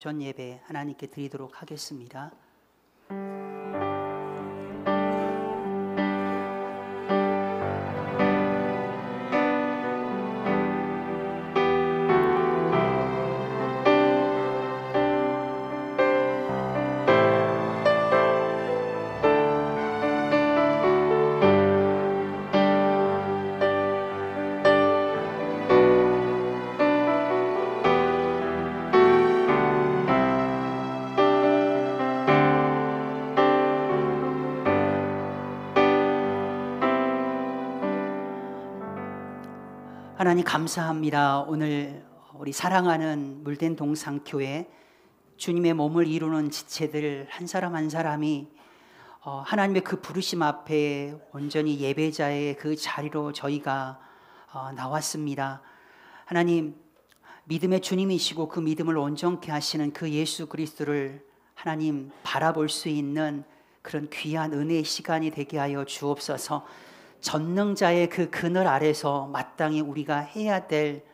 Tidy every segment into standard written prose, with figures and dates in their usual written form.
전 예배 하나님께 드리도록 하겠습니다. 하나님 감사합니다. 오늘 우리 사랑하는 물된 동산교회 주님의 몸을 이루는 지체들 한 사람 한 사람이 하나님의 그 부르심 앞에 온전히 예배자의 그 자리로 저희가 나왔습니다. 하나님, 믿음의 주님이시고 그 믿음을 온전케 하시는 그 예수 그리스도를 하나님 바라볼 수 있는 그런 귀한 은혜의 시간이 되게 하여 주옵소서. 전능자의 그 그늘 아래서 마땅히 우리가 해야 될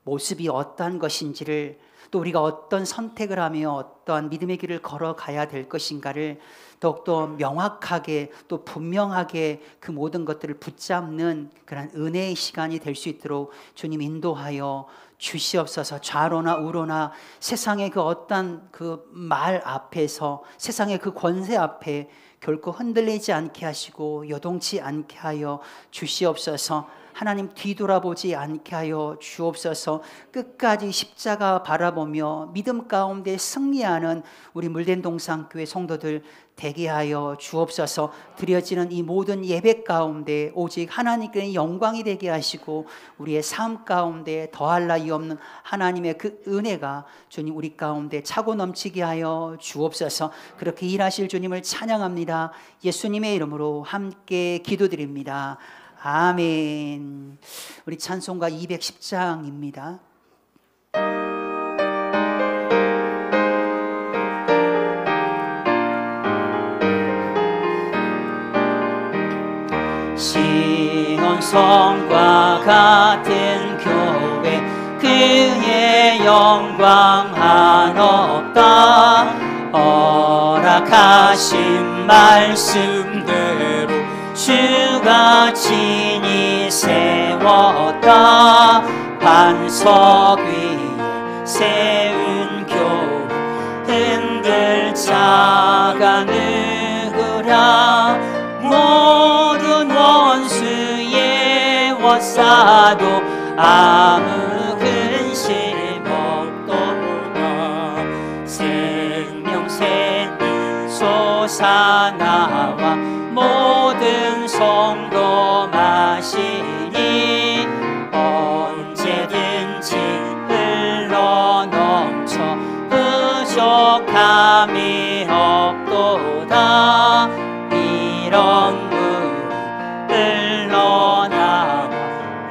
모습이 어떠한 것인지를, 또 우리가 어떤 선택을 하며 어떠한 믿음의 길을 걸어가야 될 것인가를 더욱더 명확하게 또 분명하게 그 모든 것들을 붙잡는 그런 은혜의 시간이 될 수 있도록 주님 인도하여 주시옵소서. 좌로나 우로나 세상의 그 어떤 그 말 앞에서, 세상의 그 권세 앞에 결코 흔들리지 않게 하시고 요동치 않게 하여 주시옵소서. 하나님, 뒤돌아보지 않게 하여 주옵소서. 끝까지 십자가 바라보며 믿음 가운데 승리하는 우리 물된 동산교회 성도들 되게 하여 주옵소서. 드려지는 이 모든 예배 가운데 오직 하나님께 영광이 되게 하시고 우리의 삶 가운데 더할 나위 없는 하나님의 그 은혜가 주님 우리 가운데 차고 넘치게 하여 주옵소서. 그렇게 일하실 주님을 찬양합니다. 예수님의 이름으로 함께 기도드립니다. 아멘. 우리 찬송가 210장입니다. 시온성과 같은 교회, 그의 영광 한없다. 허락하신 말씀대로 주가 친히 세웠다. 반석 위에 세운 교회, 흔들 자가 누구랴. 모든 원수의 워싸도 아무 근심 없도다. 생명샘이 솟아나와 모든 성도 마시니 언제든지 흘러넘쳐 부족함이 없도다. 이런 물이 흘러나와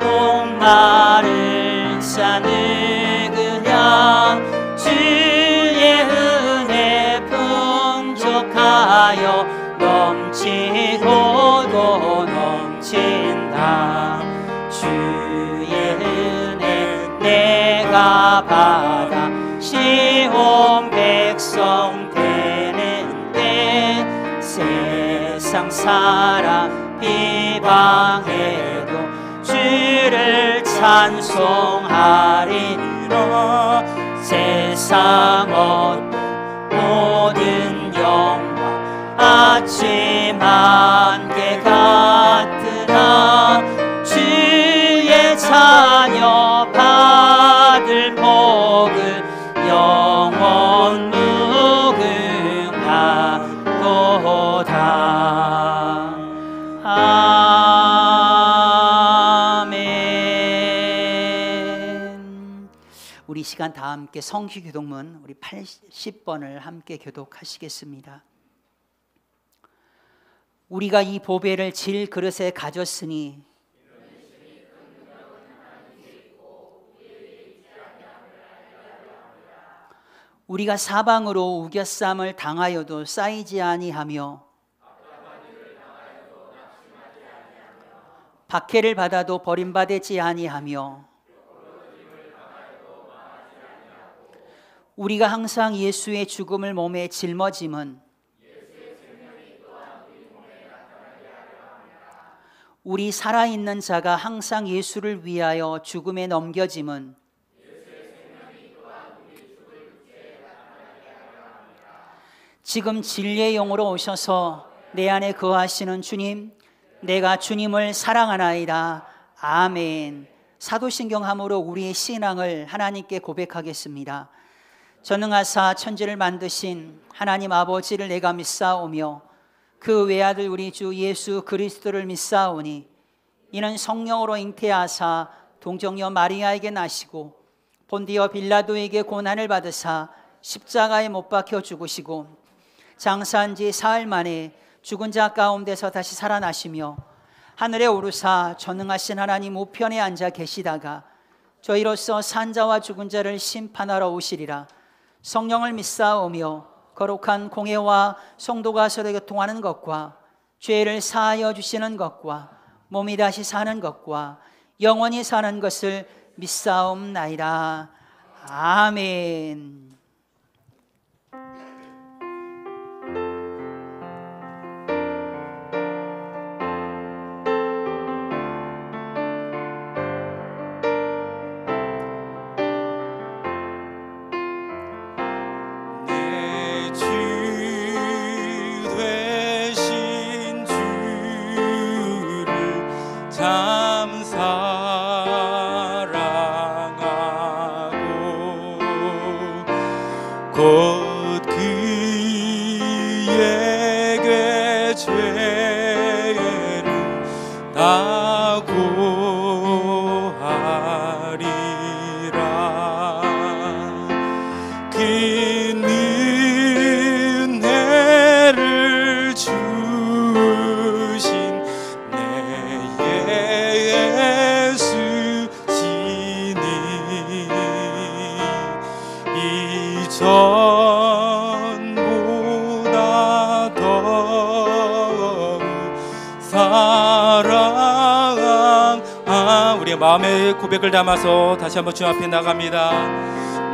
목마른 자 누구랴. 주의 은혜 풍족하여 넘치고도 넘친다. 주의 은혜 내가 받아 시온 백성 되는데, 세상 사람 비방해도 주를 찬송하리라. 세상 어떤 모든 영광 아침 안개 같으나, 주의 자녀 받을 복을 영원 무궁하도다. 아멘. 우리 시간 다 함께 성취교독문 우리 80번을 함께 교독하시겠습니다. 우리가 이 보배를 질 그릇에 가졌으니 우리가 사방으로 우겨쌈을 당하여도 쌓이지 아니하며 박해를 받아도 버림받지 아니하며 우리가 항상 예수의 죽음을 몸에 짊어짐은 우리 살아있는 자가 항상 예수를 위하여 죽음에 넘겨짐은 지금 진리의 영으로 오셔서 내 안에 거하시는 주님, 내가 주님을 사랑하나이다. 아멘. 사도신경함으로 우리의 신앙을 하나님께 고백하겠습니다. 전능하사 천지를 만드신 하나님 아버지를 내가 믿사오며 그 외아들 우리 주 예수 그리스도를 믿사오니 이는 성령으로 잉태하사 동정녀 마리아에게 나시고 본디오 빌라도에게 고난을 받으사 십자가에 못 박혀 죽으시고 장사한 지 사흘 만에 죽은 자 가운데서 다시 살아나시며 하늘에 오르사 전능하신 하나님 우편에 앉아 계시다가 저희로서 산 자와 죽은 자를 심판하러 오시리라. 성령을 믿사오며 거룩한 공회와 성도가 서로 교통하는 것과 죄를 사하여 주시는 것과 몸이 다시 사는 것과 영원히 사는 것을 믿사옵나이다. 아멘. 곧 그에게 죄를 다 고하리라. 그 은혜를 주신 내 예수 시니 전보다 더욱 사랑한 우리의 마음의 고백을 담아서 다시 한번 주 앞에 나갑니다.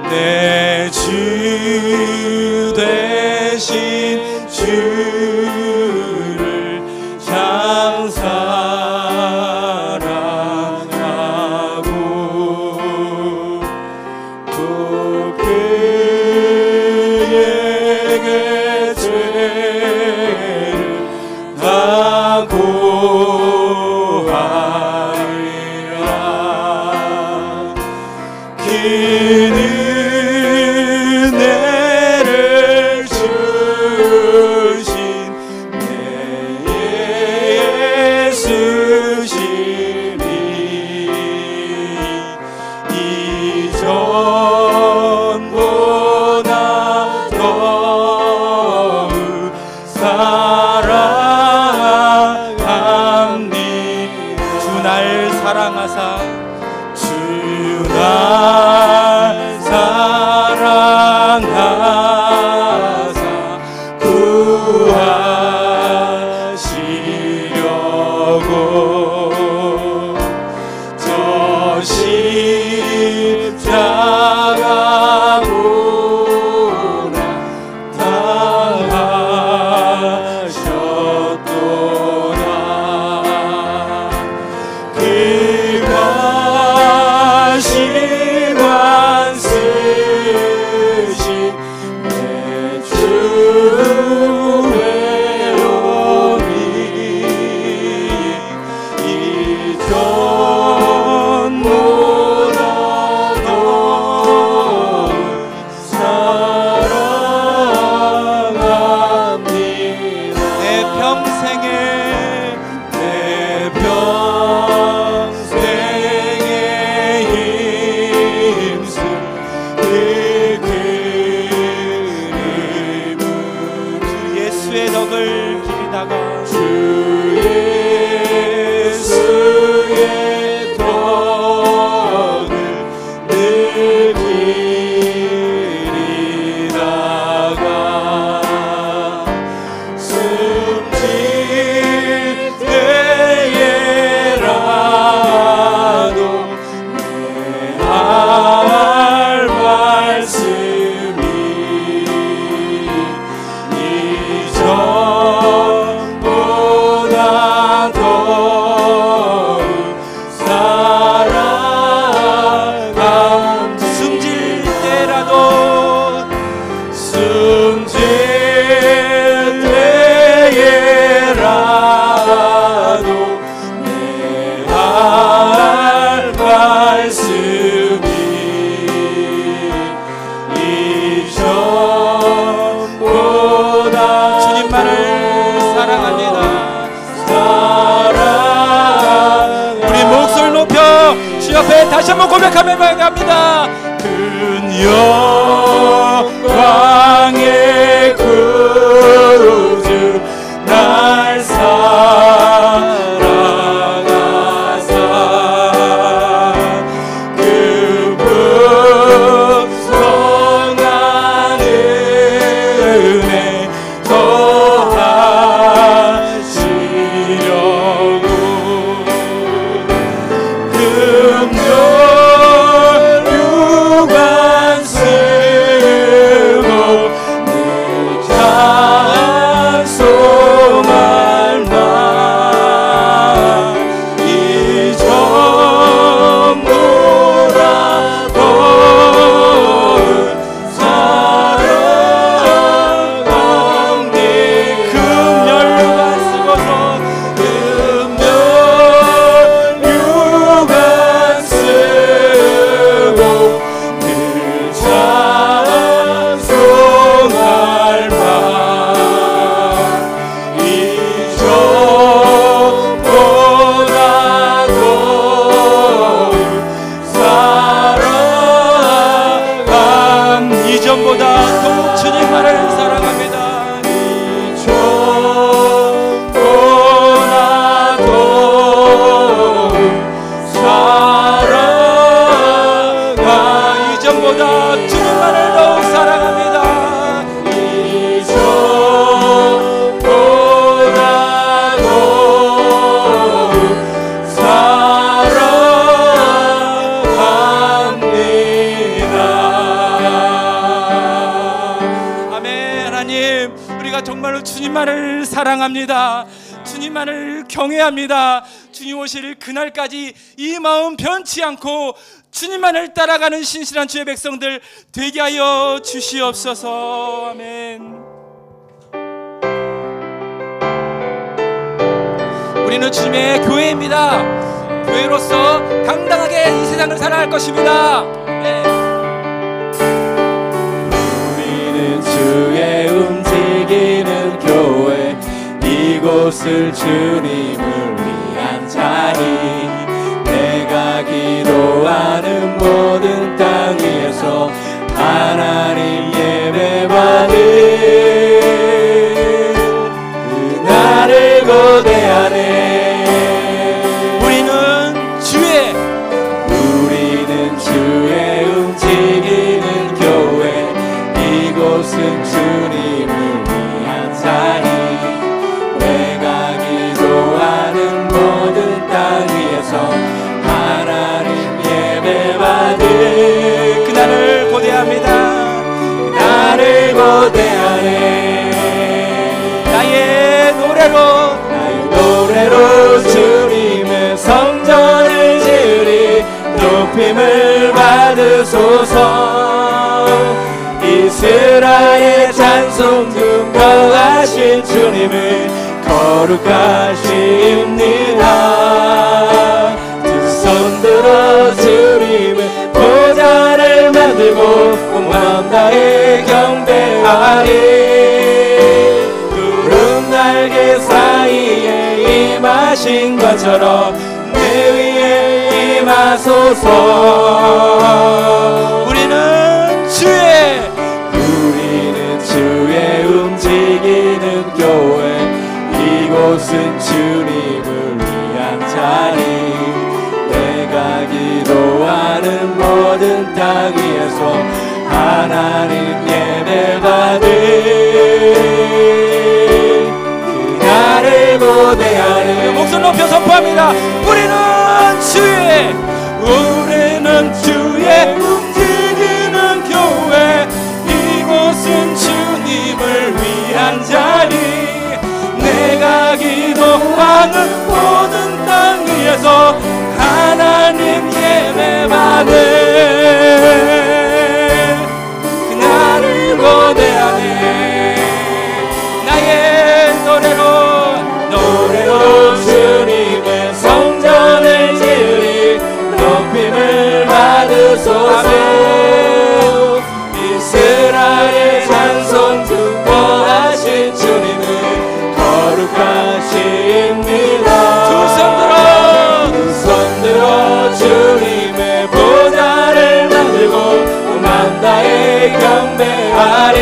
내 주 되신 주를 참 사랑하고 또 그에게 죄를 다 고하리라. 그 은혜를 주신 내 예수시니 이전보다 더욱 사랑합니다. 주 날 사랑하사 주 날 사랑하사 구하시려고 저 십자가 고난 당하셨도다. 그가 시간 쓰신 내 주의 오니 이전보다 더욱 사랑합니다. 내 평생에 힘쓸 그 그림은 주 예수의 덕을 기리다가 주 예수의 덕을 늘 기리다가 숨질 때에라도 내 할 말씀을 다시 한번 고백하며 갑니다. 큰 영광의 구주 날 사랑하사 그 풍성한 은혜 더하시려고 금요 유관 쓰고 늘 찬송할 날 이 전보라도 사랑합니 금열유관 쓰고서 금열유관 쓰고 늘 찬송할 말 이 전보다도 사랑함 이전보다 더욱 주님만을 사랑합니다. 이전보다도 사랑함 이전보다 주님만을 더욱 사랑합니다. 이전보다도 사랑합니다. 아멘. 하나님, 우리가 정말로 주님만을 사랑합니다. 주님만을 경외합니다. 주님 오실 그날까지 이 마음 변치 않고 주님만을 따라가는 신실한 주의 백성들 되게 하여 주시옵소서. 아멘. 우리는 주님의 교회입니다. 교회로서 당당하게 이 세상을 살아갈 것입니다. 네. 우리는 주의 움직이는 교회 이곳을 주님을 위한 자리 내가 기도하는 모든 땅 위에서 하나님 예배받는 그날을 고대하네. 우리는 주의 움직이는 교회 이곳은 주님을 위한 자리 내가 기도하는 모든 땅 위에서 하나님 예배받는 그날을 고대합니다. 그날을 고대하네. 나의 노래로 주님의 성전을 지으리 높임을 받으소서. 이스라엘 찬송 중거하신 주님을 거룩하십니다. 두 손 들어 주님의 보좌를 만들고 온 마음 다해 경배하리. 구름 날개 사이에 임하신 것처럼 내 위에 임하소서. 우리는 주의 움직이는 교회 이곳은 주님을 위한 자리 내가 기도하는 모든 땅 위에서 하나님 예배받는 그날을 고대하는 목소리 높여 선포합니다. 우리는 주의 움직이는 교회 이곳은 주님을 위한 자리 내가 기도하는 모든 땅 위에서 하나님 예배받는 그날을 고대하네. 나의 노래로 주님의 성전을 지으리 높임을 받으소서. 이스라엘 찬송 중보하신 주님을 거룩하십니다. 두 손 들어 주님의 경배하리.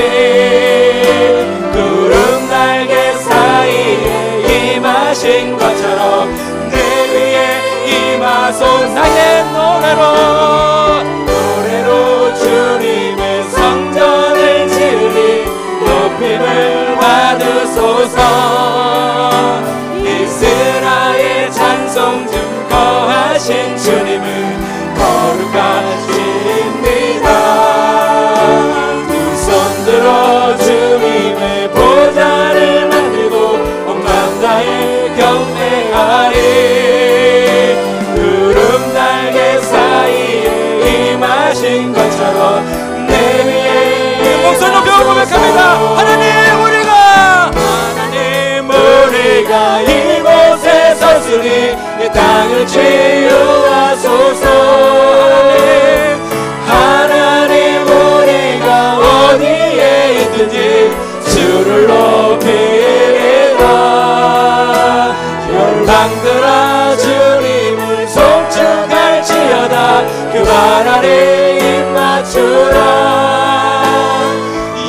구름 날개 사이에 임하신 것처럼 내 위에 임하소. 나의 노래로 주님의 성전을 지으리. 높임을 받으소서. 이스라엘 찬송 중 거하신 주님은 거룩하십니다. 두 손 들어 주님의 보좌를 만들고 온 마음 다해 경배하리. 구름 날개 사이에 임하신 것처럼 내 위에 목소리 높여 고백합니다. 하나님 우리가 이곳에 섰으니 이 땅을 치유하소서. 하나님 우리가 어디에 있든지 주를 높이리라. 열방들아 주님을 송축할지어다. 그 발 아래 입 맞추라.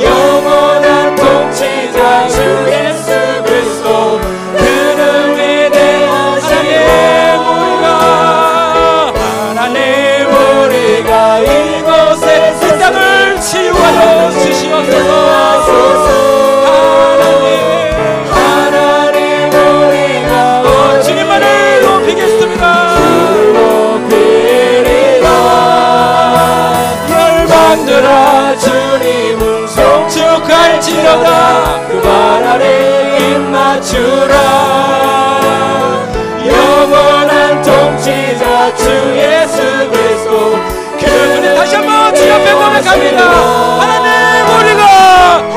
영원한 통치자 주 예수 그리스도 그는 위대하시니 하나님 우리가 이곳에 세상을 치유하여 주시옵소서. 하나님 우리가 주님만을 높이겠습니다. 주를 높이리라. 열방들아 주님을 송축할지어다. 그 발 아래 입 맞추라. 영원한 통치자 주 예수 그리스도 그는 다시 한번 주 앞에 고백합니다.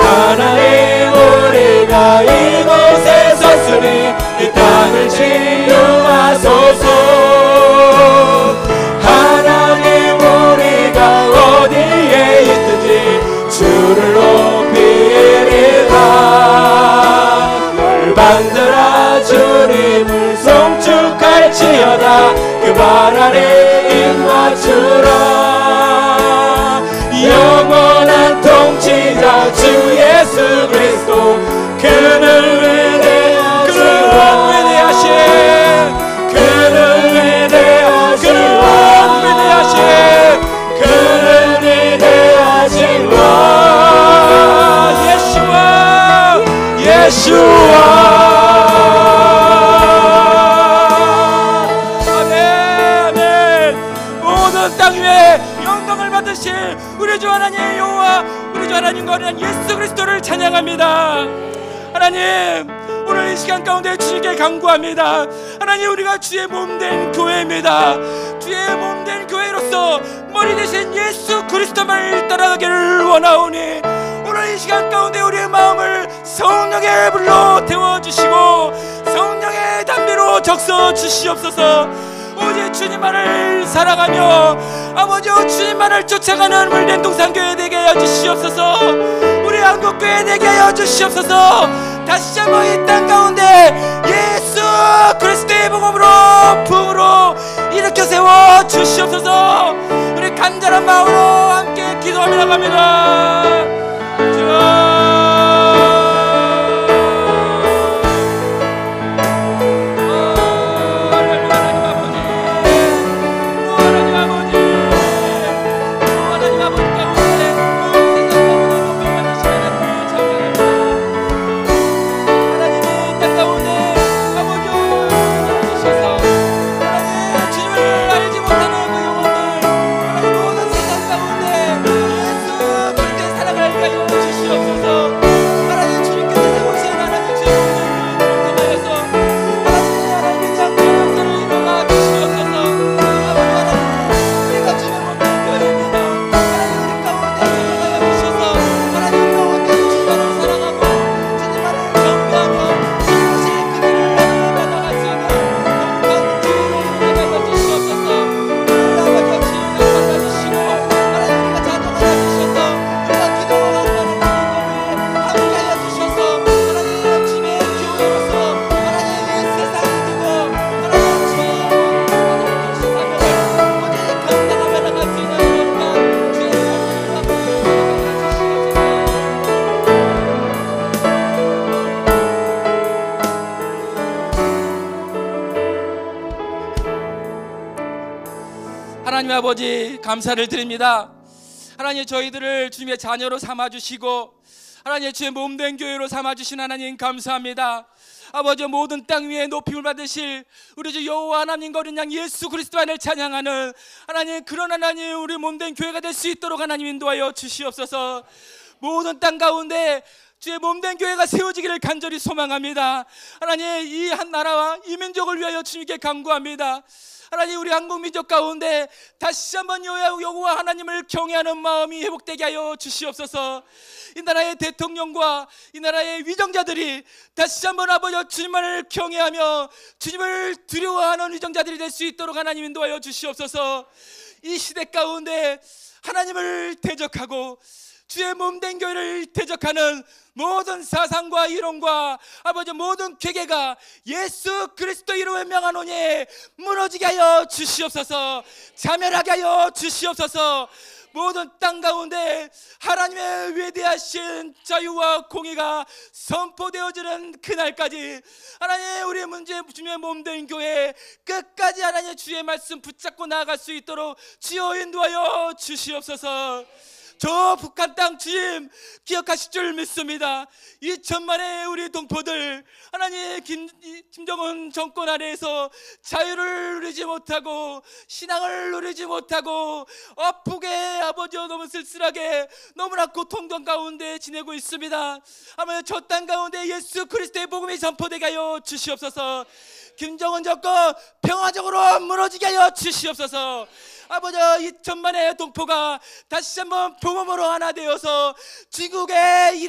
하나님 우리가 이곳에 섰으니 이 땅을 치유하소서. 하나님 우리가 어디에 있든지 주를 높이리라. 열방들아 주님을 송축할지어다. 그 발 아래 입 맞추라. 영원한 통치자 주 예수 그리스도 그는 위대하신 그는 위대하신 예수와 아멘. 모든 땅 위에 영광을 받으실 우리 주 하나님 여호와 우리 주 하나님 거룩한 예수 그리스도를 찬양합니다. 하나님 오늘 이 시간 가운데 주님께 간구합니다. 하나님 우리가 주의 몸된 교회입니다. 주의 몸된 교회로서 머리 대신 예수 그리스도만을 따라가기를 원하오니 오늘 이 시간 가운데 우리의 마음을 성령의 불로 태워주시고 성령의 담비로 적셔 주시옵소서. 오직 주님만을 사랑하며 아버지 주님만을 쫓아가는 물된 동산교회 되게 하여 주시옵소서. 우리 한국교회 되게 하여 주시옵소서. 다시 한번 이 땅 가운데 예수 그리스도의 복음으로 부흥으로 일으켜 세워 주시옵소서. 우리 간절한 마음으로 함께 기도하며 나갑니다. 하나님 아버지 감사를 드립니다. 하나님, 저희들을 주님의 자녀로 삼아주시고 하나님 주의 몸된 교회로 삼아주신 하나님 감사합니다. 아버지, 모든 땅 위에 높임을 받으실 우리 주 여호와 하나님과 어린 양 예수 그리스도만을 찬양하는 하나님, 그런 하나님 우리 몸된 교회가 될 수 있도록 하나님 인도하여 주시옵소서. 모든 땅 가운데 주의 몸된 교회가 세워지기를 간절히 소망합니다. 하나님, 이 한 나라와 이 민족을 위하여 주님께 간구합니다. 하나님, 우리 한국 민족 가운데 다시 한번 여호와 하나님을 경외하는 마음이 회복되게 하여 주시옵소서. 이 나라의 대통령과 이 나라의 위정자들이 다시 한번 아버지 주님만을 경외하며 주님을 두려워하는 위정자들이 될 수 있도록 하나님 인도하여 주시옵소서. 이 시대 가운데 하나님을 대적하고 주의 몸된 교회를 대적하는 모든 사상과 이론과 아버지 모든 괴계가 예수 그리스도 이름에 명하노니 무너지게 하여 주시옵소서. 자멸하게 하여 주시옵소서. 모든 땅 가운데 하나님의 위대하신 자유와 공의가 선포되어지는 그날까지 하나님, 우리의 문제 주님의 몸된 교회 끝까지 하나님 주의 말씀 붙잡고 나아갈 수 있도록 주여 인도하여 주시옵소서. 저 북한 땅 주님 기억하실 줄 믿습니다. 2천만의 우리 동포들 하나님, 김정은 정권 아래에서 자유를 누리지 못하고 신앙을 누리지 못하고 아프게 아버지와 너무 쓸쓸하게 너무나 고통전 가운데 지내고 있습니다. 아버지, 저 땅 가운데 예수 그리스도의 복음이 선포되게 하여 주시옵소서. 김정은 정권 평화적으로 무너지게 하여 주시옵소서. 아버지, 2천만의 동포가 다시 한번 복음으로 하나 되어서 지국의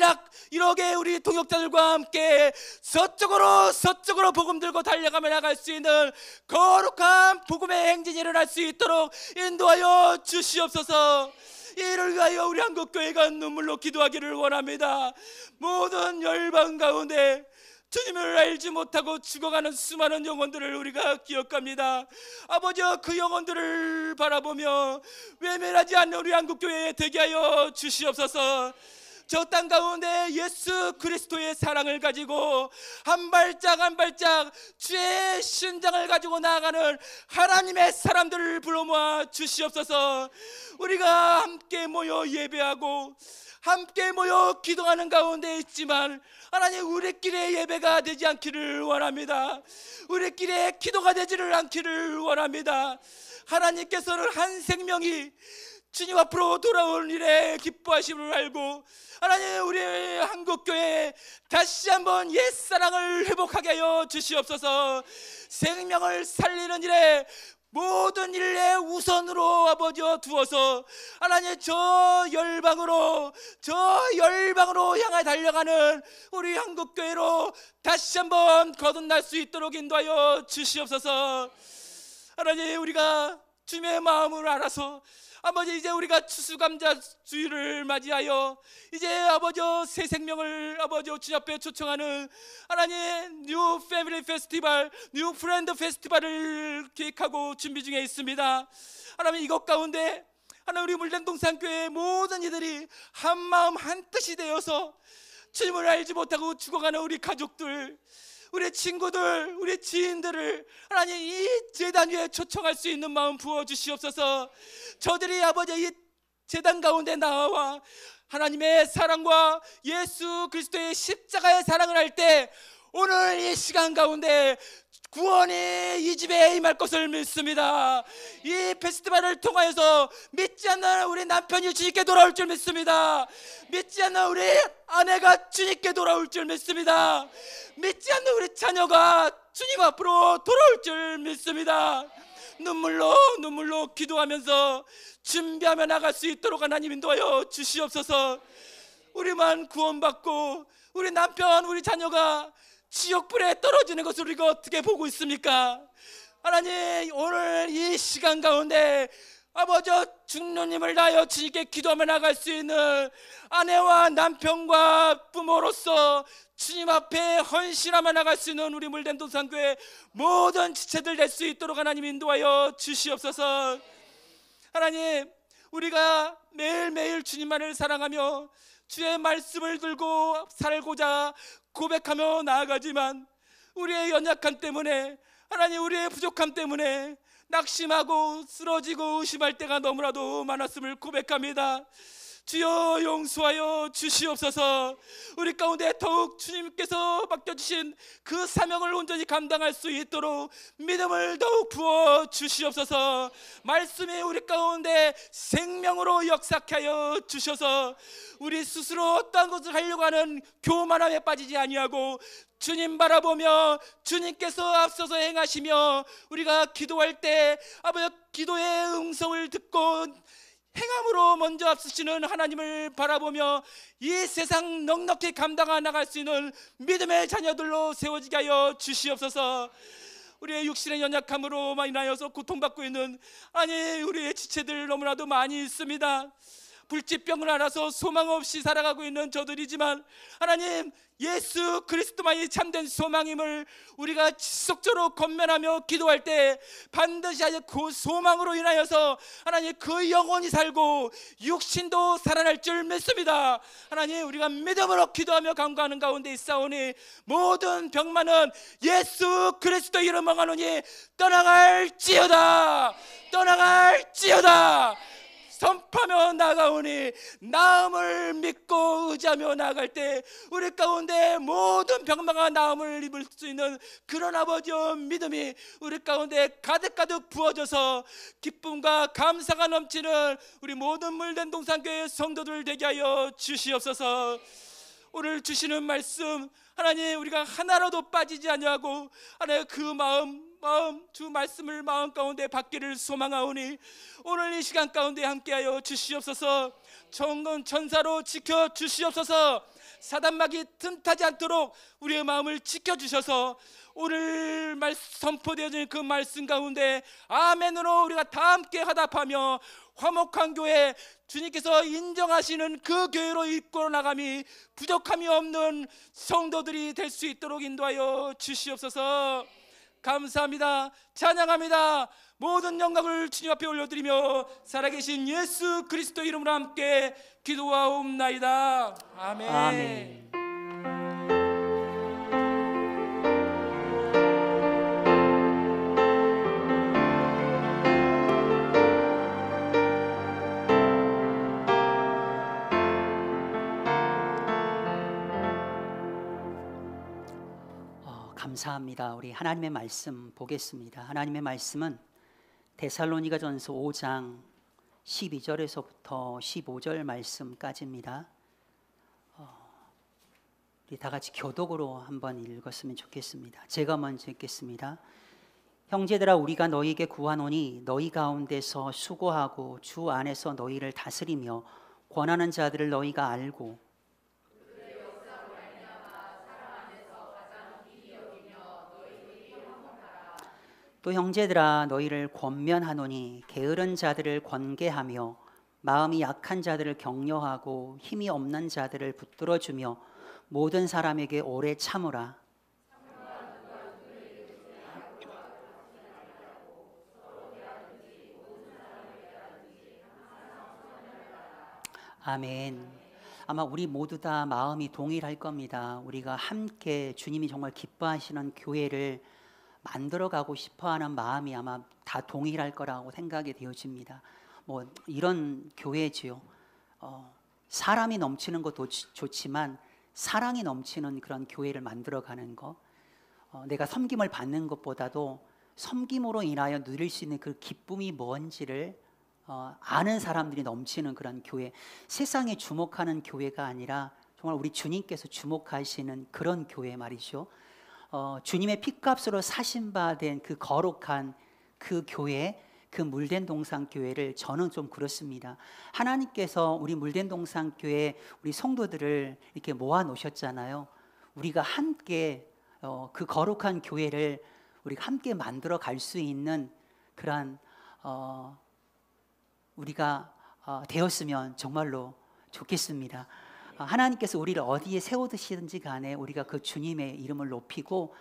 이락의 우리 동역자들과 함께 서쪽으로 복음 들고 달려가며 나갈 수 있는 거룩한 복음의 행진이 일어날 수 있도록 인도하여 주시옵소서. 이를 위하여 우리 한국교회가 눈물로 기도하기를 원합니다. 모든 열방 가운데 주님을 알지 못하고 죽어가는 수많은 영혼들을 우리가 기억합니다. 아버지, 그 영혼들을 바라보며 외면하지 않는 우리 한국교회에 되게 하여 주시옵소서. 저 땅 가운데 예수 그리스도의 사랑을 가지고 한 발짝 한 발짝 주의 신장을 가지고 나아가는 하나님의 사람들을 불러 모아 주시옵소서. 우리가 함께 모여 예배하고 함께 모여 기도하는 가운데 있지만 하나님, 우리끼리의 예배가 되지 않기를 원합니다. 우리끼리의 기도가 되지를 않기를 원합니다. 하나님께서는 한 생명이 주님 앞으로 돌아올 일에 기뻐하심을 알고 하나님, 우리 한국교회에 다시 한번 옛사랑을 회복하게 하여 주시옵소서. 생명을 살리는 일에 모든 일에 우선으로 아버지여 두어서 하나님, 저 열방으로 향해 달려가는 우리 한국교회로 다시 한번 거듭날 수 있도록 인도하여 주시옵소서. 하나님, 우리가 주님의 마음을 알아서 아버지, 이제 우리가 추수감사주의를 맞이하여 이제 아버지 새 생명을 아버지 주님 앞에 초청하는 하나님 뉴 패밀리 페스티벌, 뉴 프렌드 페스티벌을 계획하고 준비 중에 있습니다. 하나님, 이것 가운데 하나님, 우리 물량동산교회 모든 이들이 한 마음 한 뜻이 되어서 주님을 알지 못하고 죽어가는 우리 가족들, 우리 친구들, 우리 지인들을 하나님 이 제단 위에 초청할 수 있는 마음 부어주시옵소서. 저들이 아버지 이 제단 가운데 나와 하나님의 사랑과 예수 그리스도의 십자가의 사랑을 할 때 오늘 이 시간 가운데 구원이 이 집에 임할 것을 믿습니다. 이 페스티벌을 통하여서 믿지 않는 우리 남편이 주님께 돌아올 줄 믿습니다. 믿지 않는 우리 아내가 주님께 돌아올 줄 믿습니다. 믿지 않는 우리 자녀가 주님 앞으로 돌아올 줄 믿습니다. 눈물로 기도하면서 준비하며 나갈 수 있도록 하나님 인도하여 주시옵소서. 우리만 구원받고 우리 남편, 우리 자녀가 지옥불에 떨어지는 것을 우리가 어떻게 보고 있습니까? 하나님, 오늘 이 시간 가운데 아버지 주님을 다하여 주님께 기도하며 나갈 수 있는 아내와 남편과 부모로서 주님 앞에 헌신하며 나갈 수 있는 우리 물된 동산교회 모든 지체들 될 수 있도록 하나님 인도하여 주시옵소서. 하나님, 우리가 매일매일 주님만을 사랑하며 주의 말씀을 들고 살고자 고백하며 나아가지만 우리의 연약함 때문에 하나님, 우리의 부족함 때문에 낙심하고 쓰러지고 의심할 때가 너무나도 많았음을 고백합니다. 주여 용서하여 주시옵소서. 우리 가운데 더욱 주님께서 맡겨주신 그 사명을 온전히 감당할 수 있도록 믿음을 더욱 부어 주시옵소서. 말씀이 우리 가운데 생명으로 역사하여 주셔서 우리 스스로 어떠한 것을 하려고 하는 교만함에 빠지지 아니하고 주님 바라보며 주님께서 앞서서 행하시며 우리가 기도할 때 아버지 기도의 음성을 듣고 행함으로 먼저 앞서시는 하나님을 바라보며 이 세상 넉넉히 감당해 나갈 수 있는 믿음의 자녀들로 세워지게 하여 주시옵소서. 우리의 육신의 연약함으로 인하여서 고통받고 있는 우리의 지체들 너무나도 많이 있습니다. 불치병을 앓아서 소망 없이 살아가고 있는 저들이지만 하나님, 예수 그리스도만이 참된 소망임을 우리가 지속적으로 권면하며 기도할 때 반드시 그 소망으로 인하여서 하나님 그 영혼이 살고 육신도 살아날 줄 믿습니다. 하나님, 우리가 믿음으로 기도하며 간구하는 가운데 있사오니 모든 병만은 예수 그리스도 이름으로 하노니 떠나갈지어다, 떠나갈지어다. 선포하며 나가오니 나음을 믿고 의지하며 나갈 때 우리 가운데 모든 병마가 나음을 입을 수 있는 그런 아버지의 믿음이 우리 가운데 가득가득 부어져서 기쁨과 감사가 넘치는 우리 모든 물된 동산교회 성도들 되게 하여 주시옵소서. 오늘 주시는 말씀 하나님, 우리가 하나라도 빠지지 아니하고 하나님 그 마음 주 말씀을 마음 가운데 받기를 소망하오니 오늘 이 시간 가운데 함께하여 주시옵소서. 정건 천사로 지켜 주시옵소서. 사단막이 틈타지 않도록 우리의 마음을 지켜주셔서 오늘 선포되어진 그 말씀 가운데 아멘으로 우리가 다 함께 화답하며 화목한 교회, 주님께서 인정하시는 그 교회로 이끌어 나감이 부족함이 없는 성도들이 될 수 있도록 인도하여 주시옵소서. 감사합니다. 찬양합니다. 모든 영광을 주님 앞에 올려드리며 살아계신 예수 그리스도 이름으로 함께 기도하옵나이다. 아멘. 아멘. 감사합니다. 우리 하나님의 말씀 보겠습니다. 하나님의 말씀은 데살로니가전서 5장 12절에서부터 15절 말씀까지입니다. 우리 다 같이 교독으로 한번 읽었으면 좋겠습니다. 제가 먼저 읽겠습니다. 형제들아, 우리가 너희에게 구하노니 너희 가운데서 수고하고 주 안에서 너희를 다스리며 권하는 자들을 너희가 알고 또 형제들아, 너희를 권면하노니 게으른 자들을 권계하며 마음이 약한 자들을 격려하고 힘이 없는 자들을 붙들어주며 모든 사람에게 오래 참으라. 아멘. 아마 우리 모두 다 마음이 동일할 겁니다. 우리가 함께 주님이 정말 기뻐하시는 교회를 만들어가고 싶어하는 마음이 아마 다 동일할 거라고 생각이 되어집니다. 뭐 이런 교회지요. 사람이 넘치는 것도 좋지만 사랑이 넘치는 그런 교회를 만들어가는 거. 내가 섬김을 받는 것보다도 섬김으로 인하여 누릴 수 있는 그 기쁨이 뭔지를 아는 사람들이 넘치는 그런 교회. 세상에 주목하는 교회가 아니라 정말 우리 주님께서 주목하시는 그런 교회 말이죠. 주님의 피값으로 사신받은 그 거룩한 그 교회, 그 물된 동산교회를 저는 좀 그렇습니다. 하나님께서 우리 물된 동산교회 우리 성도들을 이렇게 모아 놓으셨잖아요. 우리가 함께 그 거룩한 교회를 우리가 함께 만들어 갈 수 있는 그러한 우리가 되었으면 정말로 좋겠습니다. 하나님께서 우리를 어디에 세워두시든지 간에 우리가 그 주님의 이름을 높이고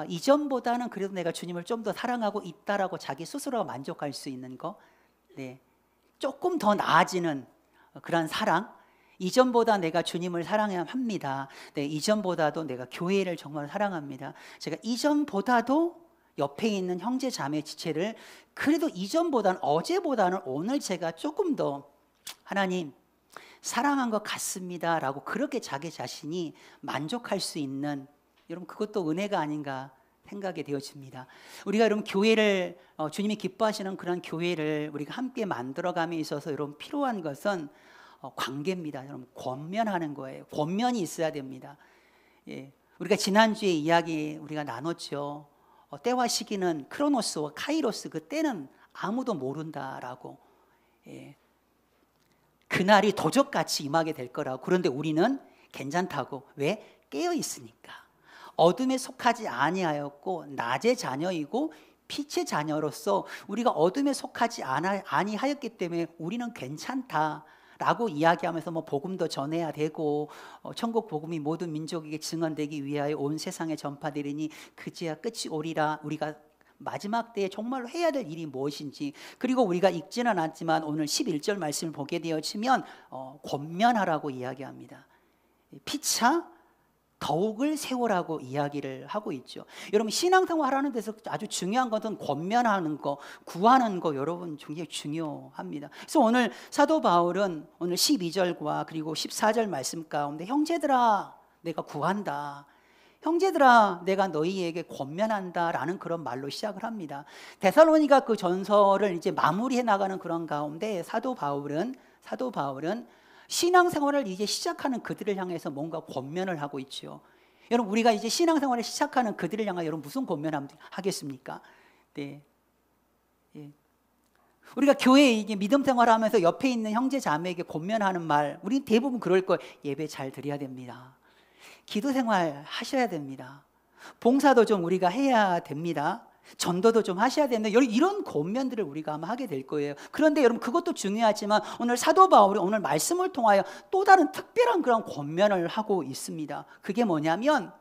이전보다는 그래도 내가 주님을 좀 더 사랑하고 있다라고 자기 스스로가 만족할 수 있는 거, 네, 조금 더 나아지는 그런 사랑. 이전보다 내가 주님을 사랑해야 합니다. 네, 이전보다도 내가 교회를 정말 사랑합니다. 제가 이전보다도 옆에 있는 형제 자매 지체를 그래도 이전보다는, 어제보다는 오늘 제가 조금 더 하나님 사랑한 것 같습니다 라고 그렇게 자기 자신이 만족할 수 있는, 여러분 그것도 은혜가 아닌가 생각이 되어집니다. 우리가 여러분 교회를 주님이 기뻐하시는 그런 교회를 우리가 함께 만들어감에 있어서 여러분 필요한 것은 관계입니다. 여러분 권면하는 거예요. 권면이 있어야 됩니다. 예. 우리가 지난주에 이야기 우리가 나눴죠. 때와 시기는 크로노스와 카이로스, 그 때는 아무도 모른다라고. 예. 그날이 도적같이 임하게 될 거라고. 그런데 우리는 괜찮다고. 왜? 깨어 있으니까. 어둠에 속하지 아니하였고 낮의 자녀이고 빛의 자녀로서 우리가 어둠에 속하지 아니하였기 때문에 우리는 괜찮다라고 이야기하면서 뭐 복음도 전해야 되고 천국 복음이 모든 민족에게 증언되기 위하여 온 세상에 전파되리니 그제야 끝이 오리라. 우리가 마지막 때에 정말로 해야 될 일이 무엇인지, 그리고 우리가 읽지는 않지만 오늘 11절 말씀을 보게 되어지면 권면하라고 이야기합니다. 피차 더욱을 세우라고 이야기를 하고 있죠. 여러분 신앙생활 하는 데서 아주 중요한 것은 권면하는 거, 구하는 거, 여러분 굉장히 중요합니다. 그래서 오늘 사도 바울은 오늘 12절과 그리고 14절 말씀 가운데 형제들아 내가 구한다, 형제들아 내가 너희에게 권면한다 라는 그런 말로 시작을 합니다. 데살로니가 그 전설을 이제 마무리해 나가는 그런 가운데 사도 바울은 신앙생활을 이제 시작하는 그들을 향해서 뭔가 권면을 하고 있죠. 여러분 우리가 이제 신앙생활을 시작하는 그들을 향해 여러분 무슨 권면하겠습니까? 네. 예. 우리가 교회에 이제 믿음 생활하면서 옆에 있는 형제 자매에게 권면하는 말, 우리 대부분 그럴 거예요. 예배 잘 드려야 됩니다. 기도 생활 하셔야 됩니다. 봉사도 좀 우리가 해야 됩니다. 전도도 좀 하셔야 되는데 이런 권면들을 우리가 아마 하게 될 거예요. 그런데 여러분 그것도 중요하지만 오늘 사도 바울이 오늘 말씀을 통하여 또 다른 특별한 그런 권면을 하고 있습니다. 그게 뭐냐면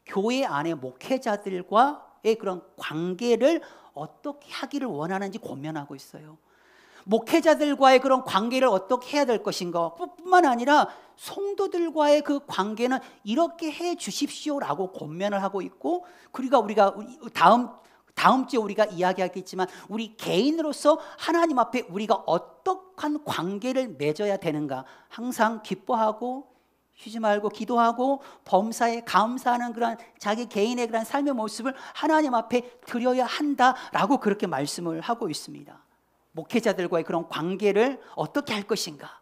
교회 안에 목회자들과의 그런 관계를 어떻게 하기를 원하는지 권면하고 있어요. 목회자들과의 그런 관계를 어떻게 해야 될 것인가 뿐만 아니라 성도들과의 그 관계는 이렇게 해 주십시오라고 권면을 하고 있고, 그리고 우리가 다음 주에 우리가 이야기하겠지만 우리 개인으로서 하나님 앞에 우리가 어떠한 관계를 맺어야 되는가, 항상 기뻐하고 쉬지 말고 기도하고 범사에 감사하는 그런 자기 개인의 그런 삶의 모습을 하나님 앞에 드려야 한다라고 그렇게 말씀을 하고 있습니다. 목회자들과의 그런 관계를 어떻게 할 것인가,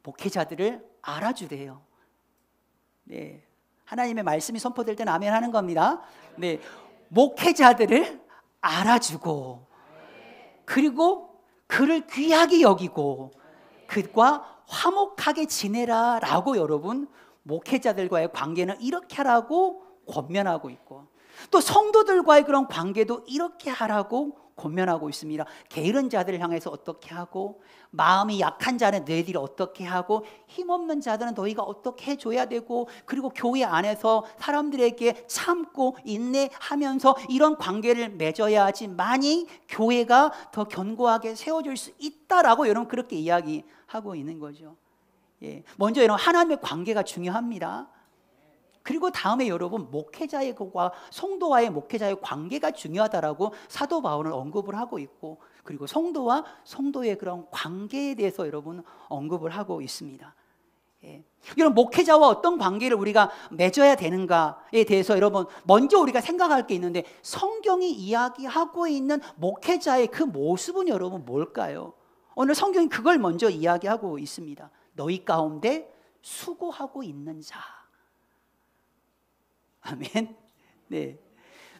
목회자들을 알아주래요. 네, 하나님의 말씀이 선포될 때는 아멘 하는 겁니다. 네, 목회자들을 알아주고 그리고 그를 귀하게 여기고 그와 화목하게 지내라 라고 여러분 목회자들과의 관계는 이렇게 하라고 권면하고 있고, 또 성도들과의 그런 관계도 이렇게 하라고 권면하고 있습니다. 게으른 자들을 향해서 어떻게 하고, 마음이 약한 자는 너희들이 어떻게 하고, 힘없는 자들은 너희가 어떻게 해줘야 되고, 그리고 교회 안에서 사람들에게 참고 인내하면서 이런 관계를 맺어야지만이 교회가 더 견고하게 세워질 수 있다라고 여러분 그렇게 이야기하고 있는 거죠. 예. 먼저 여러분 하나님의 관계가 중요합니다. 그리고 다음에 여러분 목회자의 그와 성도와의 목회자의 관계가 중요하다라고 사도 바울은 언급을 하고 있고, 그리고 성도와 성도의 그런 관계에 대해서 여러분 언급을 하고 있습니다. 예. 여러분 목회자와 어떤 관계를 우리가 맺어야 되는가에 대해서 여러분 먼저 우리가 생각할 게 있는데, 성경이 이야기하고 있는 목회자의 그 모습은 여러분 뭘까요? 오늘 성경이 그걸 먼저 이야기하고 있습니다. 너희 가운데 수고하고 있는 자. 아멘. 네.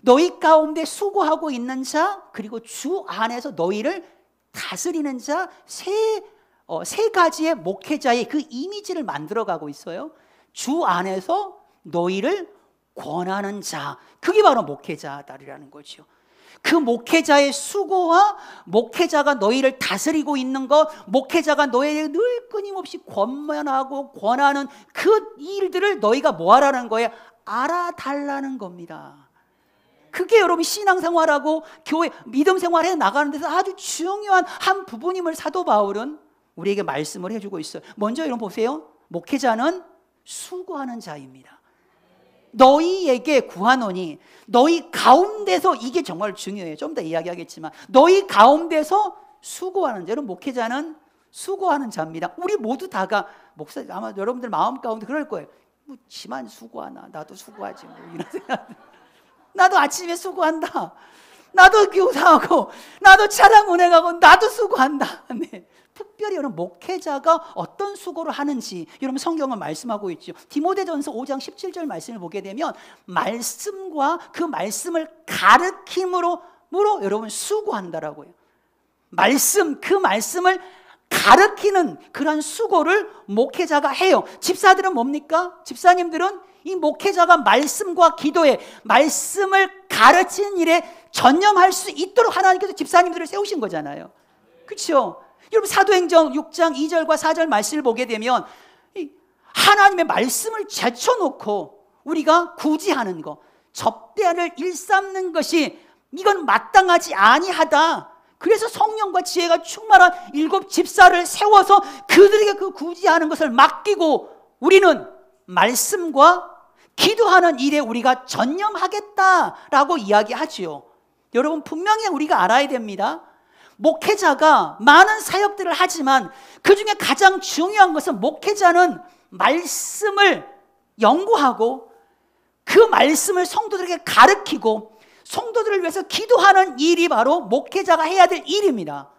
너희 가운데 수고하고 있는 자, 그리고 주 안에서 너희를 다스리는 자, 세 가지의 목회자의 그 이미지를 만들어가고 있어요. 주 안에서 너희를 권하는 자, 그게 바로 목회자다라는 거죠. 그 목회자의 수고와 목회자가 너희를 다스리고 있는 것, 목회자가 너희를 늘 끊임없이 권면하고 권하는 그 일들을 너희가 뭐 하라는 거예요? 알아달라는 겁니다. 그게 여러분 신앙생활하고 교회 믿음 생활에 나가는 데서 아주 중요한 한 부분임을 사도 바울은 우리에게 말씀을 해주고 있어요. 먼저 여러분 보세요. 목회자는 수고하는 자입니다. 너희에게 구하노니, 너희 가운데서, 이게 정말 중요해요. 좀 더 이야기하겠지만, 너희 가운데서 수고하는 자. 여러분, 목회자는 수고하는 자입니다. 우리 모두 다가, 목사, 아마 여러분들 마음 가운데 그럴 거예요. 뭐 지만 수고하나, 나도 수고하지 뭐, 이런 생각. 나도 아침에 수고한다, 나도 교사하고, 나도 차량 운행하고, 나도 수고한다. 네. 특별히 여러분, 목회자가 어떤 수고를 하는지 여러분 성경은 말씀하고 있죠. 디모데전서 5장 17절 말씀을 보게 되면, 말씀과 그 말씀을 가르침으로 여러분 수고한다라고요. 말씀, 그 말씀을 가르치는 그런 수고를 목회자가 해요. 집사들은 뭡니까? 집사님들은 이 목회자가 말씀과 기도에, 말씀을 가르치는 일에 전념할 수 있도록 하나님께서 집사님들을 세우신 거잖아요. 그렇죠? 여러분, 사도행전 6장 2절과 4절 말씀을 보게 되면 하나님의 말씀을 제쳐놓고 우리가 구제하는 거, 접대를 일삼는 것이 이건 마땅하지 아니하다. 그래서 성령과 지혜가 충만한 7 집사를 세워서 그들에게 그 구제하는 것을 맡기고 우리는 말씀과 기도하는 일에 우리가 전념하겠다라고 이야기하지요. 여러분, 분명히 우리가 알아야 됩니다. 목회자가 많은 사역들을 하지만 그 중에 가장 중요한 것은, 목회자는 말씀을 연구하고 그 말씀을 성도들에게 가르치고 성도들을 위해서 기도하는 일이 바로 목회자가 해야 될 일입니다.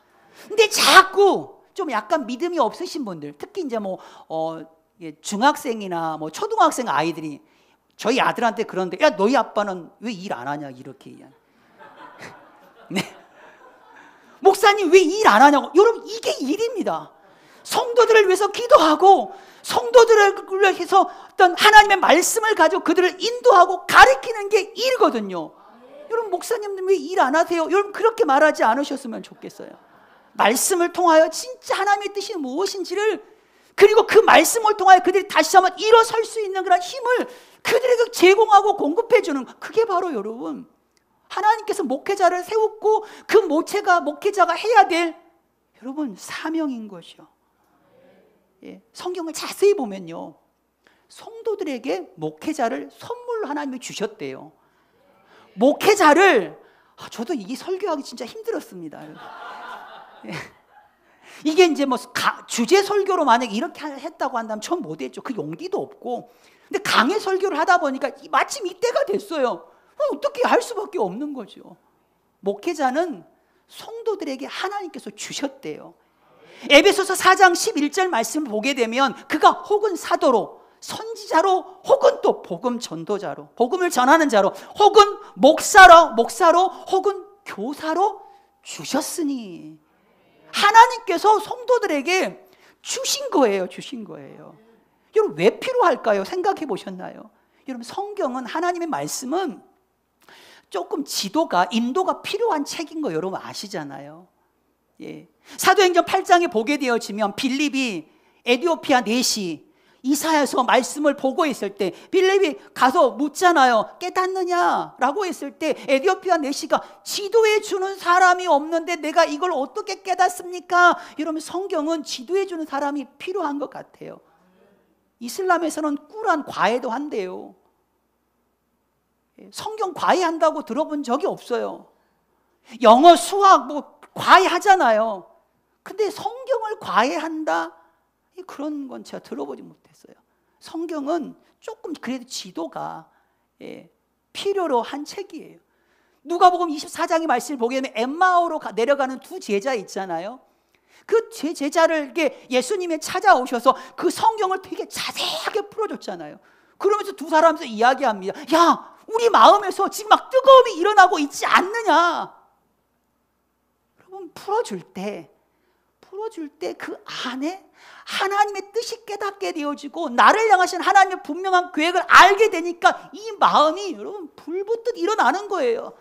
근데 자꾸 좀 약간 믿음이 없으신 분들, 특히 이제 중학생이나 초등학생 아이들이 저희 아들한테 그런데, 야, 너희 아빠는 왜 일 안 하냐, 이렇게 얘기하는. 네. 목사님 왜 일 안 하냐고. 여러분, 이게 일입니다. 성도들을 위해서 기도하고 성도들을 위해서 어떤 하나님의 말씀을 가지고 그들을 인도하고 가르치는 게 일이거든요. 여러분, 목사님들 왜 일 안 하세요? 여러분, 그렇게 말하지 않으셨으면 좋겠어요. 말씀을 통하여 진짜 하나님의 뜻이 무엇인지를, 그리고 그 말씀을 통하여 그들이 다시 한번 일어설 수 있는 그런 힘을 그들에게 제공하고 공급해 주는, 그게 바로 여러분 하나님께서 목회자를 세웠고 그 목회자가 해야 될 여러분 사명인 것이요. 예, 성경을 자세히 보면요, 성도들에게 목회자를 선물로 하나님이 주셨대요. 목회자를, 저도 이게 설교하기 진짜 힘들었습니다. 예. 이게 이제 주제 설교로 만약에 이렇게 했다고 한다면 전 못했죠. 그 용기도 없고. 근데 강해 설교를 하다 보니까 마침 이때가 됐어요. 어떻게 할 수밖에 없는 거죠. 목회자는 성도들에게 하나님께서 주셨대요. 에베소서 4장 11절 말씀을 보게 되면, 그가 혹은 사도로, 선지자로, 혹은 또 복음 전도자로, 복음을 전하는 자로, 혹은 목사로, 혹은 교사로 주셨으니, 하나님께서 성도들에게 주신 거예요. 여러분, 왜 필요할까요? 생각해 보셨나요? 여러분, 성경은, 하나님의 말씀은 조금 인도가 필요한 책인 거 여러분 아시잖아요. 예. 사도행전 8장에 보게 되어지면, 빌립이 에티오피아 내시 이사야서 말씀을 보고 있을 때 빌립이 가서 묻잖아요. 깨닫느냐라고 했을 때 에티오피아 내시가, 지도해 주는 사람이 없는데 내가 이걸 어떻게 깨닫습니까? 여러분, 성경은 지도해 주는 사람이 필요한 것 같아요. 이슬람에서는 꾸란 과외도 한대요. 성경 과외한다고 들어본 적이 없어요. 영어, 수학 과외하잖아요. 근데 성경을 과외한다? 그런 건 제가 들어보지 못했어요. 성경은 조금 그래도 지도가 필요로 한 책이에요. 누가복음 24장의 말씀을 보게 되면 엠마오로 내려가는 2 제자 있잖아요. 그 제자를 예수님이 찾아오셔서 그 성경을 되게 자세하게 풀어줬잖아요. 그러면서 2 사람에서 이야기합니다. 야, 우리 마음에서 지금 막 뜨거움이 일어나고 있지 않느냐. 여러분, 풀어줄 때 그 안에 하나님의 뜻이 깨닫게 되어지고 나를 향하신 하나님의 분명한 계획을 알게 되니까 이 마음이 여러분 불붙듯 일어나는 거예요.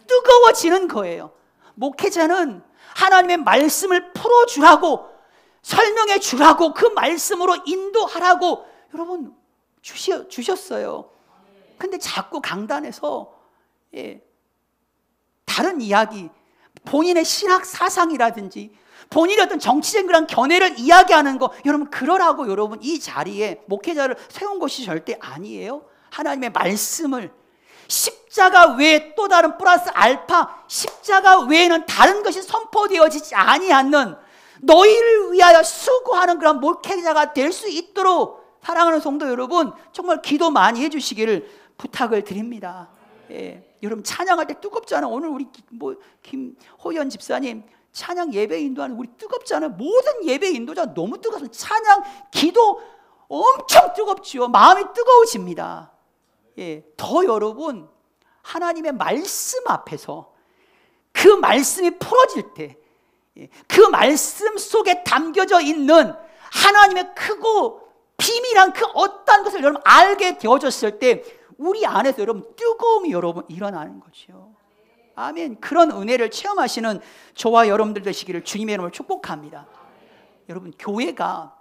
뜨거워지는 거예요. 목회자는 하나님의 말씀을 풀어주라고, 설명해 주라고, 그 말씀으로 인도하라고 여러분 주셨어요. 근데 자꾸 강단에서 다른 이야기, 본인의 신학 사상이라든지 본인의 어떤 정치적인 그런 견해를 이야기하는 거, 여러분 그러라고 여러분 이 자리에 목회자를 세운 것이 절대 아니에요. 하나님의 말씀을 십자가 외에 또 다른 플러스 알파, 십자가 외에는 다른 것이 선포되어지지 아니하는 너희를 위하여 수고하는 그런 목회자가 될 수 있도록 사랑하는 성도 여러분, 정말 기도 많이 해주시기를 부탁을 드립니다. 예, 여러분 찬양할 때 뜨겁잖아요. 오늘 우리 김호연 집사님 찬양 예배 인도하는 우리 뜨겁잖아요. 모든 예배 인도자 너무 뜨거워서 찬양 기도 엄청 뜨겁지요. 마음이 뜨거워집니다. 예, 더 여러분 하나님의 말씀 앞에서 그 말씀이 풀어질 때, 그 말씀 속에 담겨져 있는 하나님의 크고 비밀한 그 어떤 것을 여러분 알게 되어졌을 때 우리 안에서 여러분 뜨거움이 여러분 일어나는 거죠. 아멘. 그런 은혜를 체험하시는 저와 여러분들 되시기를 주님의 이름으로 축복합니다. 여러분 교회가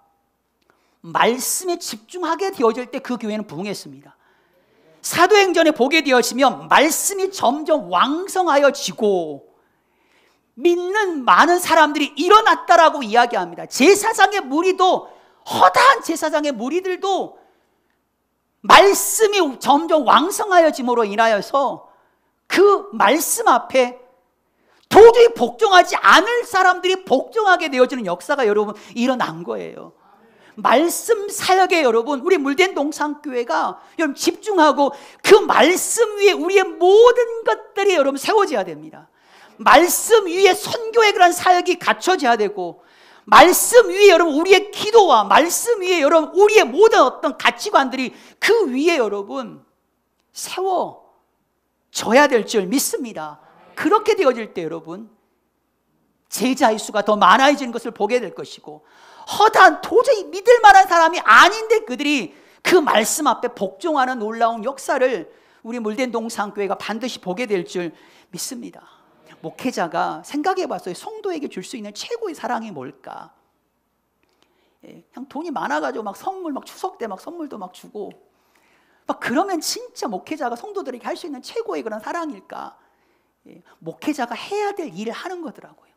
말씀에 집중하게 되어질 때 그 교회는 부흥했습니다. 사도행전에 보게 되어지면 말씀이 점점 왕성하여지고 믿는 많은 사람들이 일어났다라고 이야기합니다. 제사장의 무리도, 허다한 제사장의 무리들도 말씀이 점점 왕성하여짐으로 인하여서 그 말씀 앞에 도저히 복종하지 않을 사람들이 복종하게 되어지는 역사가 여러분 일어난 거예요. 말씀 사역에 여러분 우리 물된 동산교회가 여러분 집중하고 그 말씀 위에 우리의 모든 것들이 여러분 세워져야 됩니다. 말씀 위에 선교의 그런 사역이 갖춰져야 되고, 말씀 위에 여러분 우리의 기도와 말씀 위에 여러분 우리의 모든 어떤 가치관들이 그 위에 여러분 세워져야 될 줄 믿습니다. 그렇게 되어질 때 여러분 제자의 수가 더 많아지는 것을 보게 될 것이고, 허다한 도저히 믿을 만한 사람이 아닌데 그들이 그 말씀 앞에 복종하는 놀라운 역사를 우리 물된 동산교회가 반드시 보게 될 줄 믿습니다. 목회자가 생각해 봤어요. 성도에게 줄 수 있는 최고의 사랑이 뭘까? 그냥 돈이 많아가지고 막 선물, 막 추석 때 막 선물도 막 주고 막 그러면 진짜 목회자가 성도들에게 할 수 있는 최고의 그런 사랑일까? 목회자가 해야 될 일을 하는 거더라고요.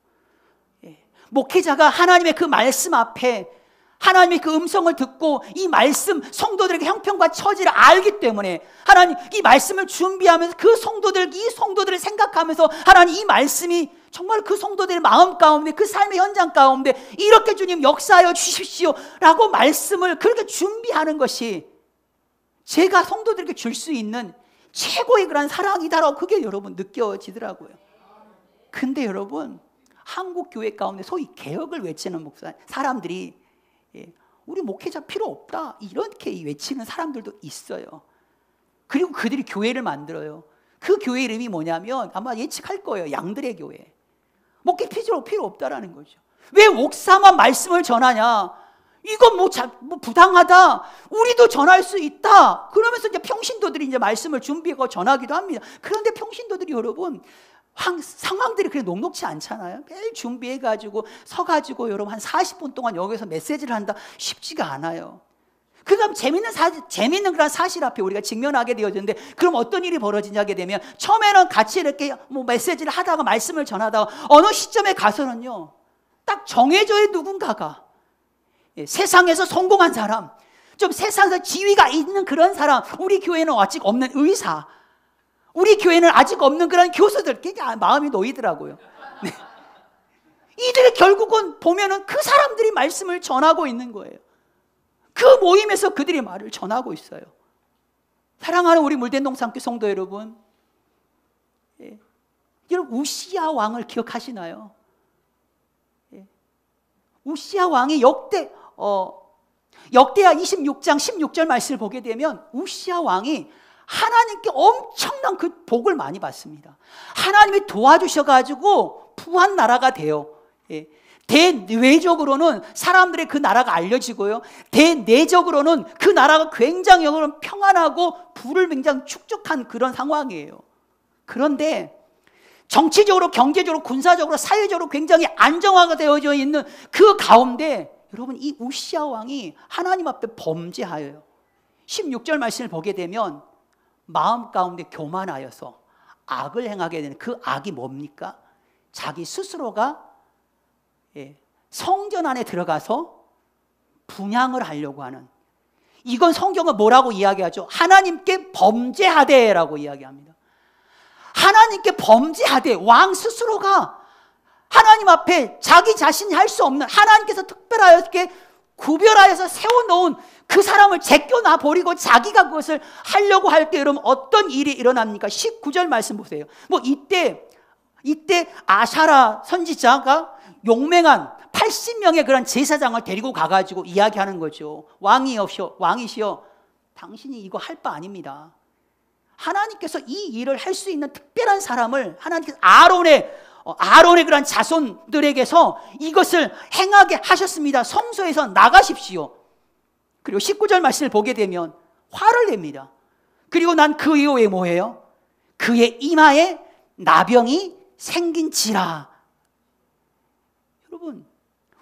목회자가 하나님의 그 말씀 앞에 하나님의 그 음성을 듣고 이 말씀 성도들에게 형편과 처지를 알기 때문에 하나님 이 말씀을 준비하면서 그 성도들, 이 성도들을 생각하면서 하나님 이 말씀이 정말 그 성도들의 마음 가운데 그 삶의 현장 가운데 이렇게 주님 역사하여 주십시오 라고 말씀을 그렇게 준비하는 것이 제가 성도들에게 줄 수 있는 최고의 그런 사랑이다라고 그게 여러분 느껴지더라고요. 근데 여러분 한국 교회 가운데 소위 개혁을 외치는 목사 사람들이 우리 목회자 필요 없다 이렇게 외치는 사람들도 있어요. 그리고 그들이 교회를 만들어요. 그 교회 이름이 뭐냐면 아마 예측할 거예요. 양들의 교회. 목회 필요 없다라는 거죠. 왜 목사만 말씀을 전하냐? 이건 뭐 부당하다. 우리도 전할 수 있다. 그러면서 이제 평신도들이 이제 말씀을 준비하고 전하기도 합니다. 그런데 평신도들이 여러분 상황들이 그렇게 녹록치 않잖아요. 매일 준비해가지고 서가지고 여러분 한 40분 동안 여기서 메시지를 한다 쉽지가 않아요. 그럼 재밌는 그런 사실 앞에 우리가 직면하게 되어졌는데 그럼 어떤 일이 벌어지냐게 되면 처음에는 같이 이렇게 뭐 메시지를 하다가 말씀을 전하다가 어느 시점에 가서는요 딱 정해져의 누군가가 세상에서 성공한 사람, 좀 세상에서 지위가 있는 그런 사람, 우리 교회는 아직 없는 의사, 우리 교회는 아직 없는 그런 교수들, 굉장히 마음이 놓이더라고요. 네. 이들이 결국은 보면은 그 사람들이 말씀을 전하고 있는 거예요. 그 모임에서 그들이 말을 전하고 있어요. 사랑하는 우리 물된 동산교회 성도 여러분, 여러분 우시야 왕을 기억하시나요? 우시야 왕이 역대하 26장 16절 말씀을 보게 되면 우시야 왕이 하나님께 엄청난 그 복을 많이 받습니다. 하나님이 도와주셔가지고 부한 나라가 돼요. 대외적으로는 사람들의 그 나라가 알려지고요. 대내적으로는 그 나라가 굉장히 평안하고 부를 굉장히 축적한 그런 상황이에요. 그런데 정치적으로, 경제적으로, 군사적으로, 사회적으로 굉장히 안정화가 되어져 있는 그 가운데 여러분 이 우시야 왕이 하나님 앞에 범죄하여요. 16절 말씀을 보게 되면 마음 가운데 교만하여서 악을 행하게 되는 그 악이 뭡니까? 자기 스스로가 성전 안에 들어가서 분향을 하려고 하는 이건 성경은 뭐라고 이야기하죠? 하나님께 범죄하되라고 이야기합니다. 하나님께 범죄하되, 왕 스스로가 하나님 앞에 자기 자신이 할 수 없는, 하나님께서 특별하게 구별하여서 세워놓은 그 사람을 제껴놔 버리고 자기가 그것을 하려고 할 때 여러분 어떤 일이 일어납니까? 19절 말씀 보세요. 뭐 이때 아샤라 선지자가 용맹한 80명의 그런 제사장을 데리고 가가지고 이야기하는 거죠. 왕이시여, 당신이 이거 할 바 아닙니다. 하나님께서 이 일을 할 수 있는 특별한 사람을 하나님께서 아론의 그런 자손들에게서 이것을 행하게 하셨습니다. 성소에서 나가십시오. 그리고 19절 말씀을 보게 되면 화를 냅니다. 그리고 난 그 이후에 뭐예요? 그의 이마에 나병이 생긴지라. 여러분,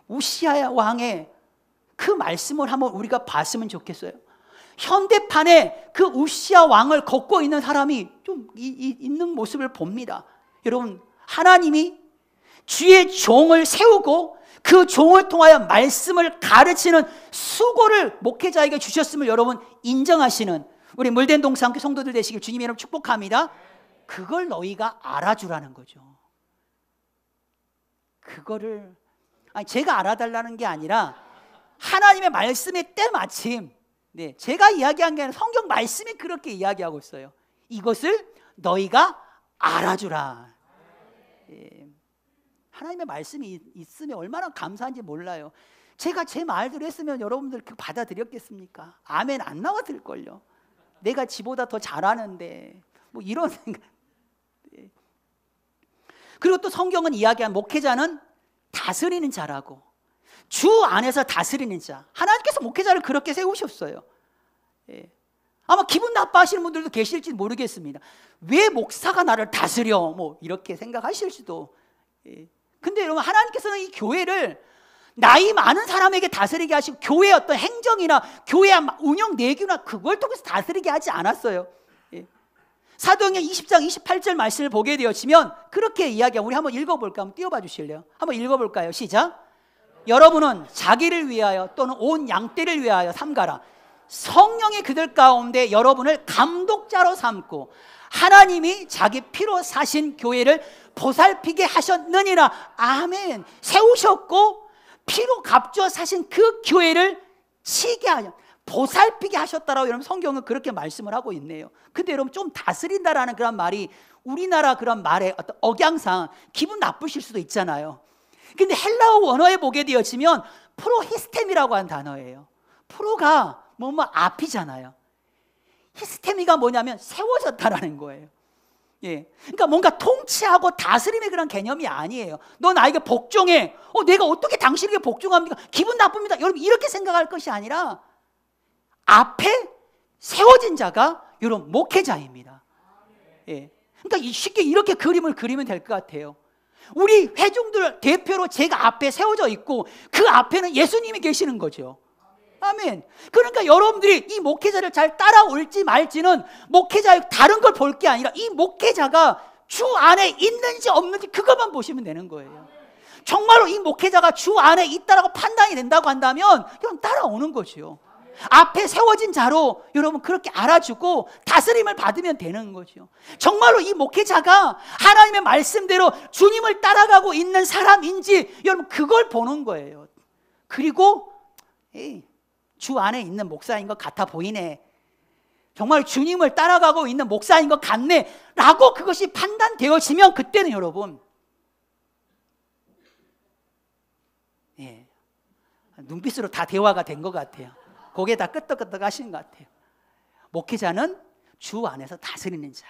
우시야 왕의 그 말씀을 한번 우리가 봤으면 좋겠어요. 현대판에 그 우시야 왕을 걷고 있는 사람이 좀 있는 모습을 봅니다. 여러분, 하나님이 주의 종을 세우고 그 종을 통하여 말씀을 가르치는 수고를 목회자에게 주셨음을 여러분 인정하시는 우리 물된 동산교회 성도들 되시길 주님의 이름으로 축복합니다. 그걸 너희가 알아주라는 거죠. 그거를 제가 알아달라는 게 아니라 하나님의 말씀에 때마침, 제가 이야기한 게 아니라 성경 말씀이 그렇게 이야기하고 있어요. 이것을 너희가 알아주라. 하나님의 말씀이 있으면 얼마나 감사한지 몰라요. 제가 제 말대로 했으면 여러분들 그 받아들였겠습니까? 아멘 안 나와들걸요. 내가 지보다 더 잘하는데 뭐 이런 생각. 그리고 또 성경은 이야기한 목회자는 다스리는 자라고, 주 안에서 다스리는 자. 하나님께서 목회자를 그렇게 세우셨어요. 아마 기분 나빠하시는 분들도 계실지 모르겠습니다. 왜 목사가 나를 다스려? 뭐 이렇게 생각하실 수도. 근데 여러분, 하나님께서는 이 교회를 나이 많은 사람에게 다스리게 하시고 교회의 어떤 행정이나 교회의 운영 내규나 그걸 통해서 다스리게 하지 않았어요. 사도행전 20장 28절 말씀을 보게 되어지면 그렇게 이야기하고, 우리 한번 읽어볼까? 한번 띄워봐 주실래요? 한번 읽어볼까요? 시작. 여러분은 자기를 위하여 또는 온 양떼를 위하여 삼가라. 성령이 그들 가운데 여러분을 감독자로 삼고 하나님이 자기 피로 사신 교회를 보살피게 하셨느니라. 아멘. 세우셨고 피로 값져 사신 그 교회를 치게 하여 보살피게 하셨다라고 여러분 성경은 그렇게 말씀을 하고 있네요. 근데 여러분, 좀 다스린다라는 그런 말이 우리나라 그런 말의 어떤 억양상 기분 나쁘실 수도 있잖아요. 근데 헬라어 원어에 보게 되어지면 프로히스템이라고 하는 단어예요. 프로가 뭐 앞이잖아요. 히스테미가 뭐냐면 세워졌다라는 거예요. 그러니까 뭔가 통치하고 다스림의 그런 개념이 아니에요. 너 나에게 복종해. 내가 어떻게 당신에게 복종합니까? 기분 나쁩니다. 여러분, 이렇게 생각할 것이 아니라 앞에 세워진 자가 여러분 목회자입니다. 그러니까 쉽게 이렇게 그림을 그리면 될 것 같아요. 우리 회중들 대표로 제가 앞에 세워져 있고 그 앞에는 예수님이 계시는 거죠. 아멘. 그러니까 여러분들이 이 목회자를 잘 따라올지 말지는 목회자의 다른 걸 볼 게 아니라 이 목회자가 주 안에 있는지 없는지 그것만 보시면 되는 거예요. 정말로 이 목회자가 주 안에 있다라고 판단이 된다고 한다면 여러분 따라오는 거죠. 앞에 세워진 자로 여러분 그렇게 알아주고 다스림을 받으면 되는 거죠. 정말로 이 목회자가 하나님의 말씀대로 주님을 따라가고 있는 사람인지 여러분 그걸 보는 거예요. 그리고 주 안에 있는 목사인 것 같아 보이네, 정말 주님을 따라가고 있는 목사인 것 같네 라고 그것이 판단되어지면 그때는 여러분 눈빛으로 다 대화가 된 것 같아요. 고개 다 끄덕끄덕 하시는 것 같아요. 목회자는 주 안에서 다스리는 자.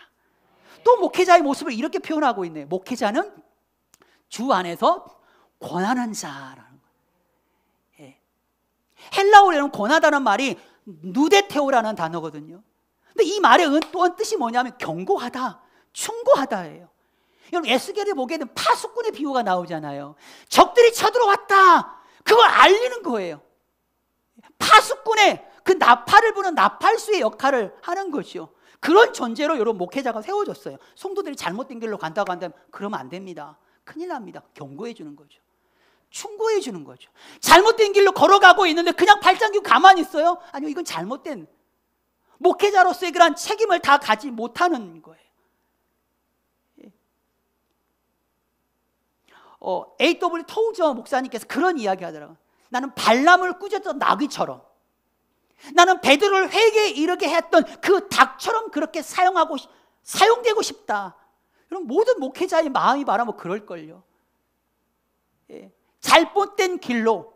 또 목회자의 모습을 이렇게 표현하고 있네요. 목회자는 주 안에서 권하는 자라는 거예요. 헬라어로는 권하다는 말이 누데테오라는 단어거든요. 근데 이 말의 또 뜻이 뭐냐면 경고하다, 충고하다예요. 여러분 에스겔을 보게 되면 파수꾼의 비유가 나오잖아요. 적들이 쳐들어왔다, 그걸 알리는 거예요. 파수꾼의 그 나팔을 부는 나팔수의 역할을 하는 거죠. 그런 존재로 여러분 목회자가 세워졌어요. 성도들이 잘못된 길로 간다고 한다면 그러면 안 됩니다. 큰일 납니다. 경고해 주는 거죠. 충고해 주는 거죠. 잘못된 길로 걸어가고 있는데 그냥 발장기고 가만히 있어요? 아니요, 이건 잘못된 목회자로서의 그런 책임을 다 가지 못하는 거예요. A.W. 토우저 목사님께서 그런 이야기 하더라고요. 나는 발람을 꾸짖던 나귀처럼, 나는 베드로를 회개에 이르게 했던 그 닭처럼 그렇게 사용되고 싶다. 그럼 모든 목회자의 마음이 바라면 그럴걸요. 잘못된 길로,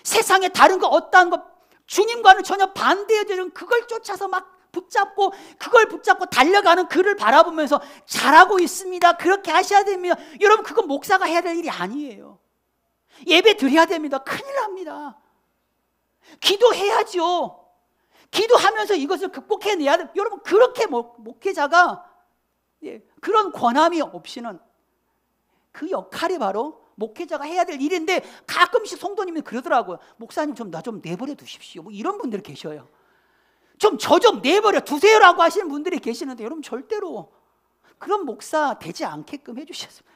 세상에 다른 거 어떠한 것, 주님과는 전혀 반대의 되는 그걸 쫓아서 막 붙잡고, 그걸 붙잡고 달려가는 그를 바라보면서 잘하고 있습니다, 그렇게 하셔야 됩니다. 여러분, 그건 목사가 해야 될 일이 아니에요. 예배 드려야 됩니다. 큰일 납니다. 기도해야죠. 기도하면서 이것을 극복해내야 돼요. 여러분, 그렇게 목회자가 그런 권함이 없이는, 그 역할이 바로 목회자가 해야 될 일인데, 가끔씩 성도님이 그러더라고요. 목사님, 나 좀 내버려 두십시오. 뭐 이런 분들이 계셔요. 저 좀 내버려 두세요라고 하시는 분들이 계시는데, 여러분 절대로 그런 목사 되지 않게끔 해주셨어요.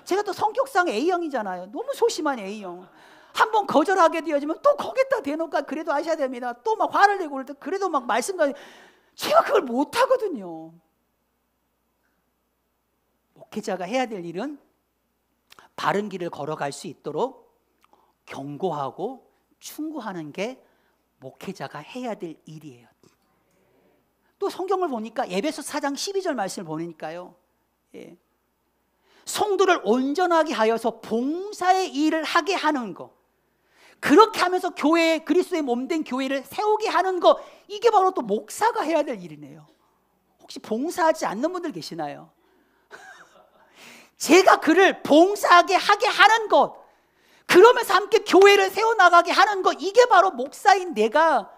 제가 또 성격상 A형이잖아요. 너무 소심한 A형. 한번 거절하게 되어지면 또 거기다 대놓고 그래도 하셔야 됩니다. 또 막 화를 내고 그럴 때 그래도 막 말씀까지. 제가 그걸 못하거든요. 목회자가 해야 될 일은 바른 길을 걸어갈 수 있도록 경고하고 충고하는 게 목회자가 해야 될 일이에요. 또 성경을 보니까 에베소 4장 12절 말씀을 보니까요, 성도를 온전하게 하여서 봉사의 일을 하게 하는 것, 그렇게 하면서 교회, 그리스도의 몸된 교회를 세우게 하는 것, 이게 바로 또 목사가 해야 될 일이네요. 혹시 봉사하지 않는 분들 계시나요? 제가 그를 봉사하게 하게 하는 것, 그러면서 함께 교회를 세워나가게 하는 것, 이게 바로 목사인 내가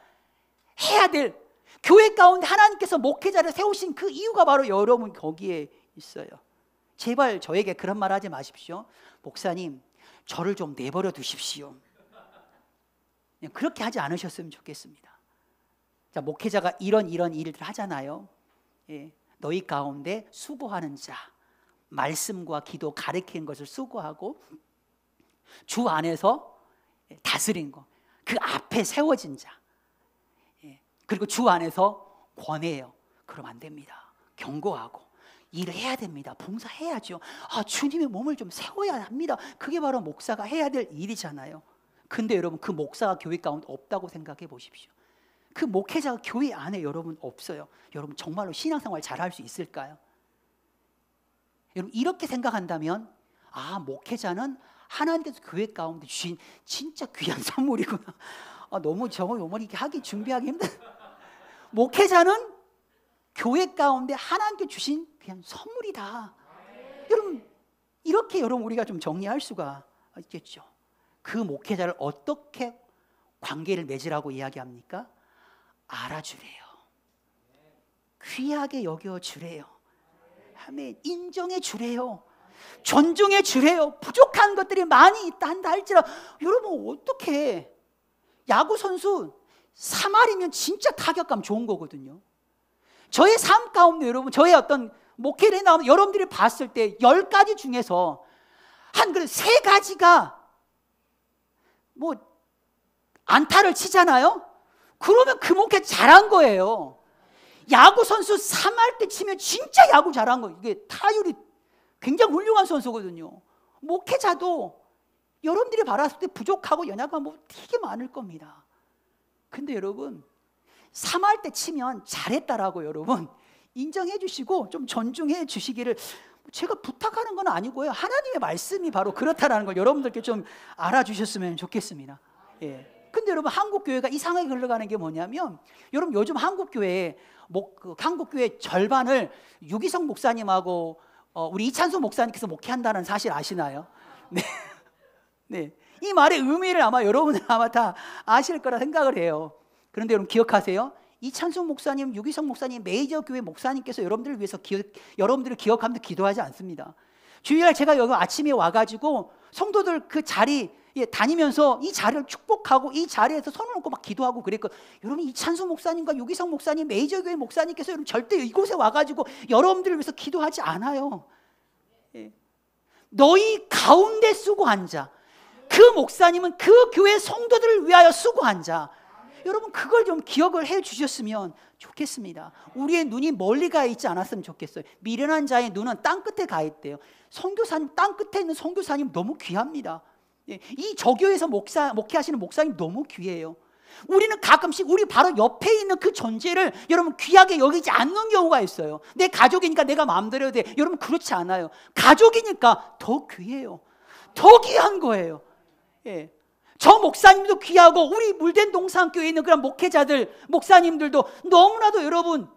해야 될, 교회 가운데 하나님께서 목회자를 세우신 그 이유가 바로 여러분 거기에 있어요. 제발 저에게 그런 말 하지 마십시오. 목사님, 저를 좀 내버려 두십시오. 그렇게 하지 않으셨으면 좋겠습니다. 자, 목회자가 이런 일들을 하잖아요. 너희 가운데 수고하는 자, 말씀과 기도 가르치는 것을 수고하고 주 안에서 다스린 것, 그 앞에 세워진 자, 그리고 주 안에서 권해요. 그러면 안 됩니다. 경고하고 일을 해야 됩니다. 봉사해야죠. 주님의 몸을 좀 세워야 합니다. 그게 바로 목사가 해야 될 일이잖아요. 근데 여러분, 그 목사가 교회 가운데 없다고 생각해 보십시오. 그 목회자가 교회 안에 여러분 없어요. 여러분 정말로 신앙생활 잘할 수 있을까요? 여러분, 이렇게 생각한다면 목회자는 하나님께서 교회 가운데 주신 진짜 귀한 선물이구나. 너무 요번 이렇게 준비하기 힘든. 목회자는 교회 가운데 하나님께 주신 그냥 선물이다. 여러분, 이렇게 여러분 우리가 좀 정리할 수가 있겠죠. 그 목회자를 어떻게 관계를 맺으라고 이야기합니까? 알아주래요. 귀하게 여겨주래요. 아멘. 인정해 주래요. 존중해 주래요. 부족한 것들이 많이 있다 한다 할지라도, 여러분 어떻게, 야구 선수 3할이면 진짜 타격감 좋은 거거든요. 저의 삶 가운데 여러분, 저의 어떤 목회를 나오면 여러분들이 봤을 때 10가지 중에서 한 3가지가 뭐 안타를 치잖아요. 그러면 그 목회 잘한 거예요. 야구 선수 3할 때 치면 진짜 야구 잘한 거예요. 이게 타율이 굉장히 훌륭한 선수거든요. 목회자도 여러분들이 바랐을 때 부족하고 연약한 부분 되게 많을 겁니다. 근데 여러분, 3할 때 치면 잘했다라고 여러분 인정해 주시고 좀 존중해 주시기를 제가 부탁하는 건 아니고요. 하나님의 말씀이 바로 그렇다라는 걸 여러분들께 좀 알아주셨으면 좋겠습니다. 근데 여러분, 한국 교회가 이상하게 흘러가는 게 뭐냐면, 여러분 요즘 한국 교회 절반을 유기성 목사님하고 우리 이찬수 목사님께서 목회한다는 사실 아시나요? 네. 이 말의 의미를 아마 여러분은 다 아실 거라 생각을 해요. 그런데 여러분 기억하세요. 이찬수 목사님, 유기성 목사님, 메이저 교회 목사님께서 여러분들을 위해서 여러분들을 기억하면서 기도하지 않습니다. 주일날 제가 여기 아침에 와가지고 성도들 그 자리 다니면서 이 자리를 축복하고 이 자리에서 손을 얹고 막 기도하고 그랬거든요. 여러분, 이찬수 목사님과 유기성 목사님, 메이저 교회 목사님께서 여러분 절대 이곳에 와가지고 여러분들을 위해서 기도하지 않아요. 너희 가운데 쓰고 앉아. 그 목사님은 그 교회 성도들을 위하여 수고한 자. 여러분 그걸 좀 기억을 해 주셨으면 좋겠습니다. 우리의 눈이 멀리 가 있지 않았으면 좋겠어요. 미련한 자의 눈은 땅끝에 가 있대요. 선교사님, 땅끝에 있는 선교사님 너무 귀합니다. 이 저교회에서 목회하시는 목사님 너무 귀해요. 우리는 가끔씩 우리 바로 옆에 있는 그 존재를 여러분 귀하게 여기지 않는 경우가 있어요. 내 가족이니까 내가 마음대로 해도 돼. 여러분 그렇지 않아요. 가족이니까 더 귀해요. 더 귀한 거예요. 예. 저 목사님도 귀하고 우리 물된 동산교회에 있는 그런 목회자들, 목사님들도 너무나도 여러분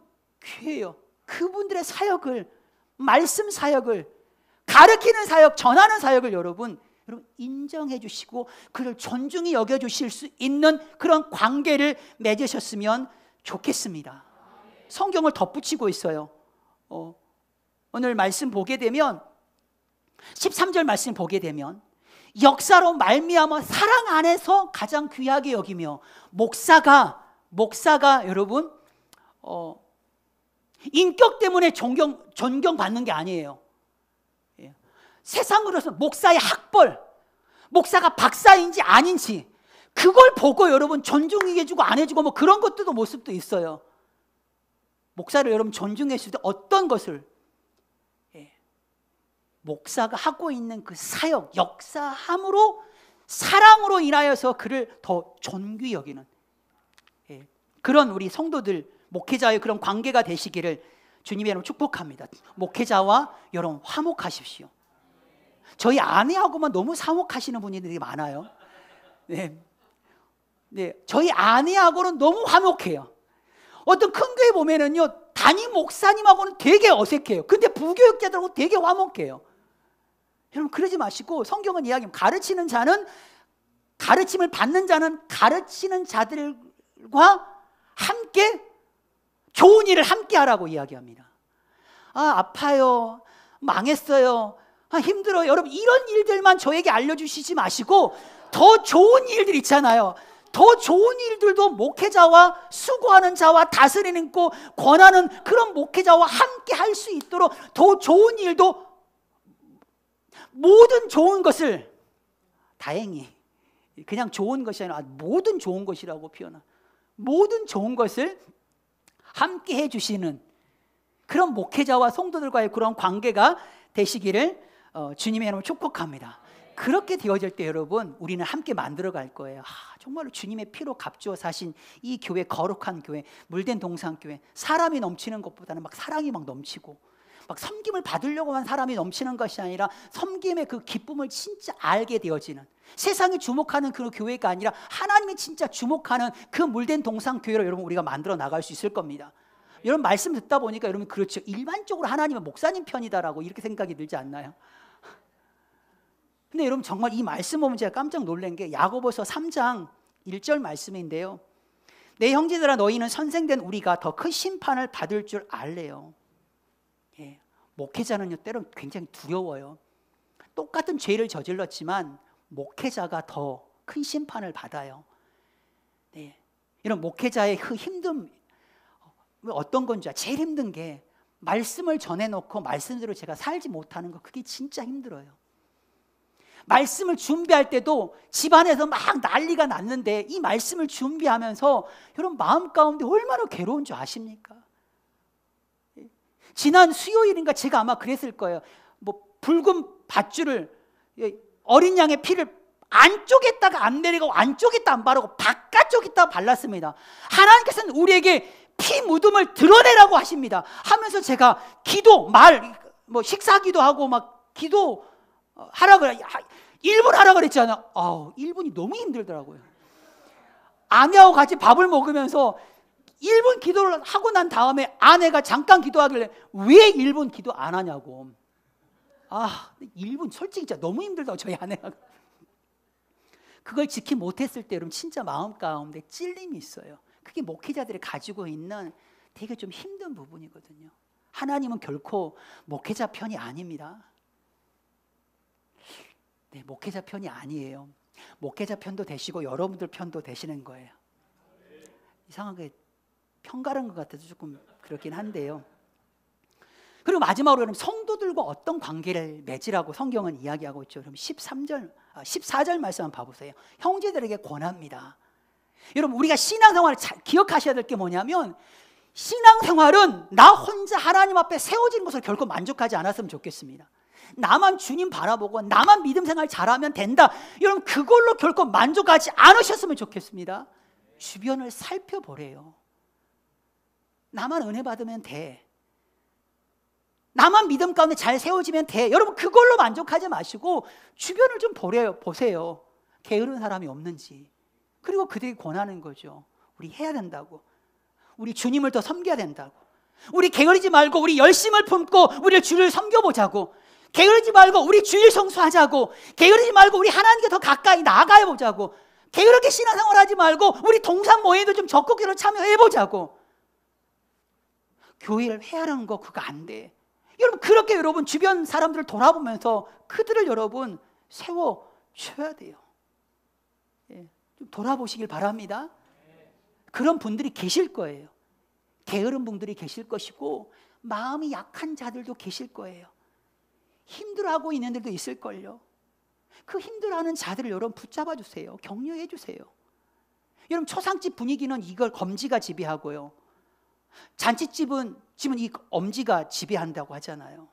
귀해요. 그분들의 사역을, 말씀 사역을, 가르치는 사역, 전하는 사역을 여러분 인정해 주시고 그를 존중히 여겨 주실 수 있는 그런 관계를 맺으셨으면 좋겠습니다. 성경을 덧붙이고 있어요. 오늘 말씀 보게 되면 13절 말씀 보게 되면 역사로 말미암아 사랑 안에서 가장 귀하게 여기며 목사가 여러분 인격 때문에 존경받는 게 아니에요. 세상으로서 목사의 학벌, 목사가 박사인지 아닌지 그걸 보고 여러분 존중해주고 안 해주고 뭐 그런 것들도 모습도 있어요. 목사를 여러분 존중했을 때 어떤 것을 목사가 하고 있는 그 사역, 역사함으로 사랑으로 인하여서 그를 더 존귀 여기는 그런 우리 성도들, 목회자의 그런 관계가 되시기를 주님의 이름으로 축복합니다. 목회자와 여러분 화목하십시오. 저희 아내하고만 너무 사목하시는 분들이 많아요. 저희 아내하고는 너무 화목해요. 어떤 큰 교회 보면은요, 담임 목사님하고는 되게 어색해요. 근데 부교육자들하고 되게 화목해요. 여러분 그러지 마시고 성경은 이야기합니다. 가르치는 자는, 가르침을 받는 자는 가르치는 자들과 함께 좋은 일을 함께 하라고 이야기합니다. 아파요, 망했어요, 힘들어요. 여러분 이런 일들만 저에게 알려주시지 마시고 더 좋은 일들 있잖아요. 더 좋은 일들도 목회자와 수고하는 자와 다스리는 있고 권하는 그런 목회자와 함께 할 수 있도록 더 좋은 일도, 모든 좋은 것을, 다행히 그냥 좋은 것이 아니라 모든 좋은 것이라고 표현한, 모든 좋은 것을 함께 해주시는 그런 목회자와 성도들과의 그런 관계가 되시기를 주님의 이름으로 축복합니다. 그렇게 되어질 때 여러분 우리는 함께 만들어 갈 거예요. 정말로 주님의 피로 값주어 사신 이 교회, 거룩한 교회, 물된 동산교회, 사람이 넘치는 것보다는 막 사랑이 막 넘치고 막 섬김을 받으려고만 사람이 넘치는 것이 아니라 섬김의 그 기쁨을 진짜 알게 되어지는, 세상이 주목하는 그 교회가 아니라 하나님이 진짜 주목하는 그 물된 동산교회로 여러분 우리가 만들어 나갈 수 있을 겁니다. 여러분 말씀 듣다 보니까 여러분 그렇죠, 일반적으로 하나님은 목사님 편이다라고 이렇게 생각이 들지 않나요? 근데 여러분 정말 이 말씀 보면 제가 깜짝 놀란 게 야고보서 3장 1절 말씀인데요, 내 형제들아 너희는 선생된 우리가 더 큰 심판을 받을 줄 알래요. 목회자는요 때론 굉장히 두려워요. 똑같은 죄를 저질렀지만 목회자가 더 큰 심판을 받아요. 이런 목회자의 그 힘듦 어떤 건지, 제일 힘든 게 말씀을 전해놓고 말씀대로 제가 살지 못하는 거, 그게 진짜 힘들어요. 말씀을 준비할 때도 집안에서 막 난리가 났는데 이 말씀을 준비하면서 여러분 마음 가운데 얼마나 괴로운 줄 아십니까? 지난 수요일인가 제가 아마 그랬을 거예요. 뭐 붉은 밧줄을, 어린 양의 피를 안쪽에다가 안 내리고 안쪽에다 안 바르고 바깥쪽에다 발랐습니다. 하나님께서는 우리에게 피 묻음을 드러내라고 하십니다. 하면서 제가 기도, 뭐 식사 기도하고 막 기도 하라 그래, 1분 하라 그랬잖아요. 1분이 너무 힘들더라고요. 아내하고 같이 밥을 먹으면서 1분 기도를 하고 난 다음에 아내가 잠깐 기도하길래 왜 1분 기도 안 하냐고. 1분 솔직히 진짜 너무 힘들다고 저희 아내가. 그걸 지키 못했을 때 여러분 진짜 마음 가운데 찔림이 있어요. 그게 목회자들이 가지고 있는 되게 좀 힘든 부분이거든요. 하나님은 결코 목회자 편이 아닙니다. 목회자 편이 아니에요. 목회자 편도 되시고 여러분들 편도 되시는 거예요. 이상하게 편가른 것 같아서 조금 그렇긴 한데요. 그리고 그리고 마지막으로 여러분 성도들과 어떤 관계를 맺으라고 성경은 이야기하고 있죠. 여러분 14절 말씀 한번 봐보세요. 형제들에게 권합니다. 여러분 우리가 신앙생활을 기억하셔야 될 게 뭐냐면, 신앙생활은 나 혼자 하나님 앞에 세워지는 것을 결코 만족하지 않았으면 좋겠습니다. 나만 주님 바라보고 나만 믿음 생활 잘하면 된다, 여러분 그걸로 결코 만족하지 않으셨으면 좋겠습니다. 주변을 살펴보래요. 나만 은혜 받으면 돼, 나만 믿음 가운데 잘 세워지면 돼, 여러분 그걸로 만족하지 마시고 주변을 좀 보세요. 게으른 사람이 없는지. 그리고 그들이 권하는 거죠. 우리 해야 된다고, 우리 주님을 더 섬겨야 된다고, 우리 게으르지 말고 우리 열심을 품고 우리를 주를 섬겨보자고, 게으르지 말고 우리 주일 성수하자고, 게으르지 말고 우리 하나님께 더 가까이 나아가 보자고, 게으르게 신앙생활 하지 말고 우리 동상 모임도 좀 적극적으로 참여해보자고. 교회를 회하라는 거 그거 안 돼. 여러분 그렇게 여러분 주변 사람들을 돌아보면서 그들을 여러분 세워줘야 돼요. 예, 좀 돌아보시길 바랍니다. 그런 분들이 계실 거예요. 게으른 분들이 계실 것이고 마음이 약한 자들도 계실 거예요. 힘들어하고 있는 데도 있을걸요. 그 힘들어하는 자들을 여러분 붙잡아 주세요. 격려해 주세요. 여러분 초상집 분위기는 이걸 검지가 지배하고요, 잔치집은 지금 이 엄지가 지배한다고 하잖아요.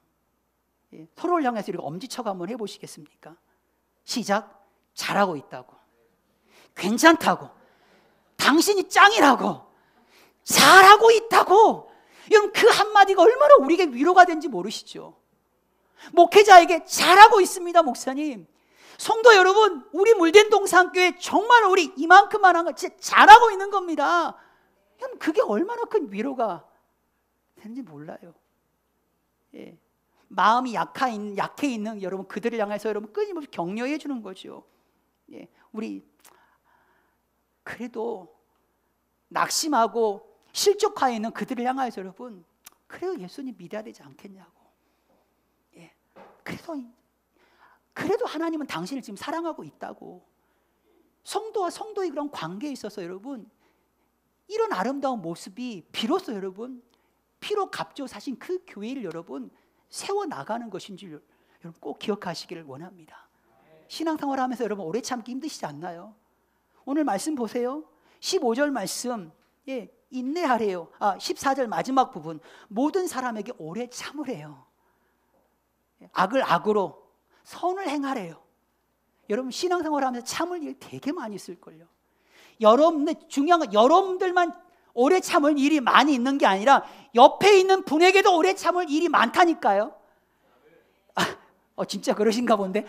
예, 서로를 향해서 이렇게 엄지척 한번 해보시겠습니까? 시작. 잘하고 있다고, 괜찮다고, 당신이 짱이라고, 잘하고 있다고. 여러분 그 한마디가 얼마나 우리에게 위로가 되는지 모르시죠? 목회자에게 잘하고 있습니다 목사님, 성도 여러분, 우리 물된 동산교회 정말 우리 이만큼만 거 진짜 잘하고 있는 겁니다. 여러분 그게 얼마나 큰 위로가 되는지 몰라요. 예. 마음이 약해 있는 여러분 그들을 향해서 여러분 끊임없이 격려해 주는 거죠. 예. 우리 그래도 낙심하고 실족하에 있는 그들을 향해서 여러분, 그래도 예수님 믿어야 되지 않겠냐고. 예. 그래도 하나님은 당신을 지금 사랑하고 있다고. 성도와 성도의 그런 관계에 있어서 여러분 이런 아름다운 모습이 비로소 여러분 피로 값져 사신 그 교회를 여러분 세워나가는 것인 줄 여러분 꼭 기억하시기를 원합니다. 신앙생활 하면서 여러분 오래 참기 힘드시지 않나요? 오늘 말씀 보세요. 15절 말씀, 예, 인내하래요. 14절 마지막 부분, 모든 사람에게 오래 참으래요. 악을 악으로 선을 행하래요. 여러분 신앙생활 하면서 참을 일 되게 많이 있을걸요. 여러분들 중요한 건 여러분들만 오래 참을 일이 많이 있는 게 아니라 옆에 있는 분에게도 오래 참을 일이 많다니까요. 진짜 그러신가 본데.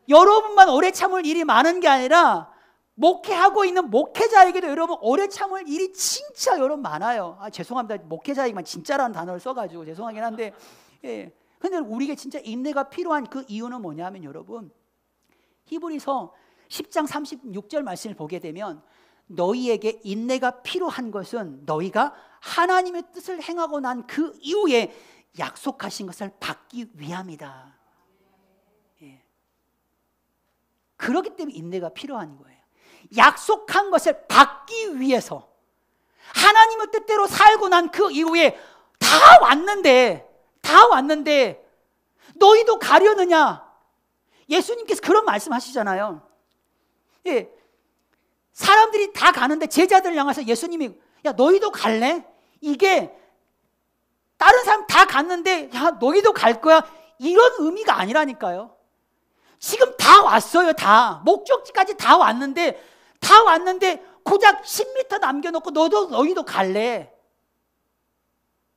여러분만 오래 참을 일이 많은 게 아니라 목회하고 있는 목회자에게도 여러분 오래 참을 일이 진짜 여러분 많아요. 죄송합니다. 목회자에게만 진짜라는 단어를 써가지고 죄송하긴 한데, 예. 근데 우리에게 진짜 인내가 필요한 그 이유는 뭐냐면 여러분, 히브리서 10장 36절 말씀을 보게 되면 너희에게 인내가 필요한 것은 너희가 하나님의 뜻을 행하고 난 그 이후에 약속하신 것을 받기 위함이다. 예. 그렇기 때문에 인내가 필요한 거예요. 약속한 것을 받기 위해서 하나님의 뜻대로 살고 난 그 이후에 다 왔는데 너희도 가려느냐? 예수님께서 그런 말씀하시잖아요. 예. 사람들이 다 가는데 제자들 향해서 예수님이 야 너희도 갈래? 이게 다른 사람 다 갔는데 야 너희도 갈 거야? 이런 의미가 아니라니까요. 지금 다 왔어요. 다 목적지까지 다 왔는데 고작 10m 남겨놓고 너희도 갈래?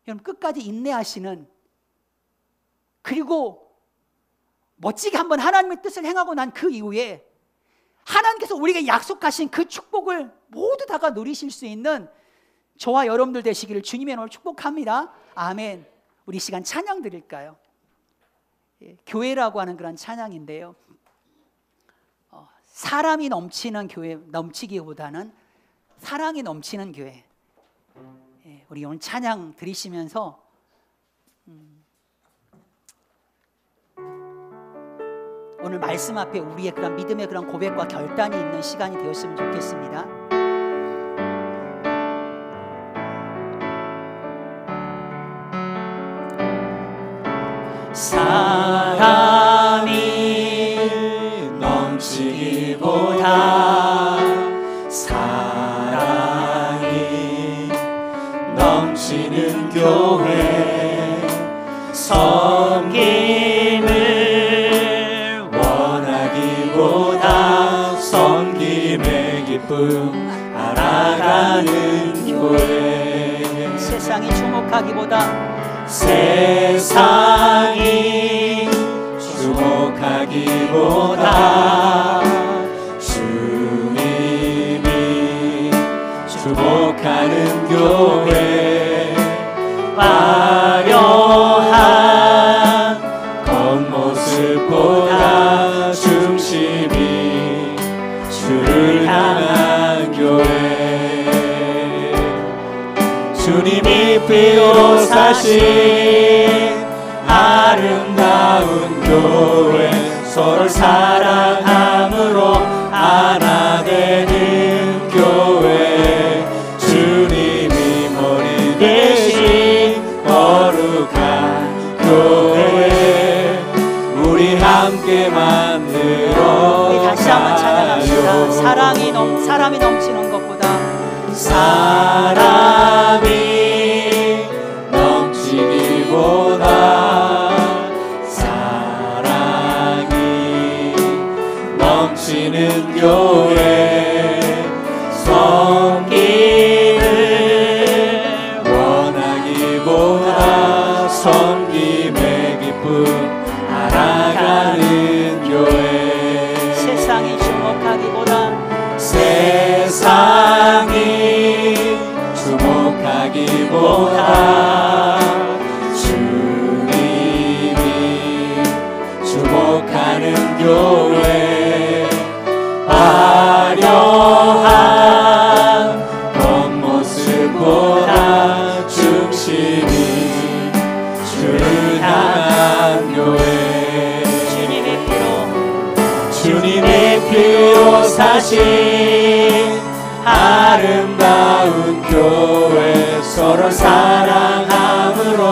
여러분 끝까지 인내하시는, 그리고 멋지게 한번 하나님의 뜻을 행하고 난 그 이후에 하나님께서 우리에게 약속하신 그 축복을 모두 다가 누리실 수 있는 저와 여러분들 되시기를 주님의 이름으로 축복합니다. 아멘. 우리 시간 찬양 드릴까요? 예, 교회라고 하는 그런 찬양인데요. 사람이 넘치는 교회, 넘치기보다는 사랑이 넘치는 교회. 예, 우리 오늘 찬양 드리시면서 오늘 말씀 앞에 우리의 그런 믿음의 그런 고백과 결단이 있는 시간이 되었으면 좋겠습니다. 사랑이 넘치기보다 사랑이 넘치는 교회 섬김을 원하기보다 섬김의 기쁨 알아가는 교회 세상이 주목하기보다 세상이 주목하기보다 주님이 주목하는 교회 화려한 겉모습보다 중심이 주를 향한 교회 주님이 피로 사신 아름다운 교회 서로 사랑함으로 하나 되는 교회 주님이 머리 대신 거룩한 교회 우리 함께 만들어 우리 다시 한번 찬양합시다. 사람이 넘치는 것보다 사람이 넘치기보다 사랑이 넘치는 교회 섬김을 원하기보다 섬김의 기쁨 알아가는 교회 세상이 주목하기보다 세상이 주목하기보다 주님이 주목하는 교회 화려한 겉모습보다 중심이 주를 향한 교회 주님의 피로 사신 아름다운 교회 서로 사랑함으로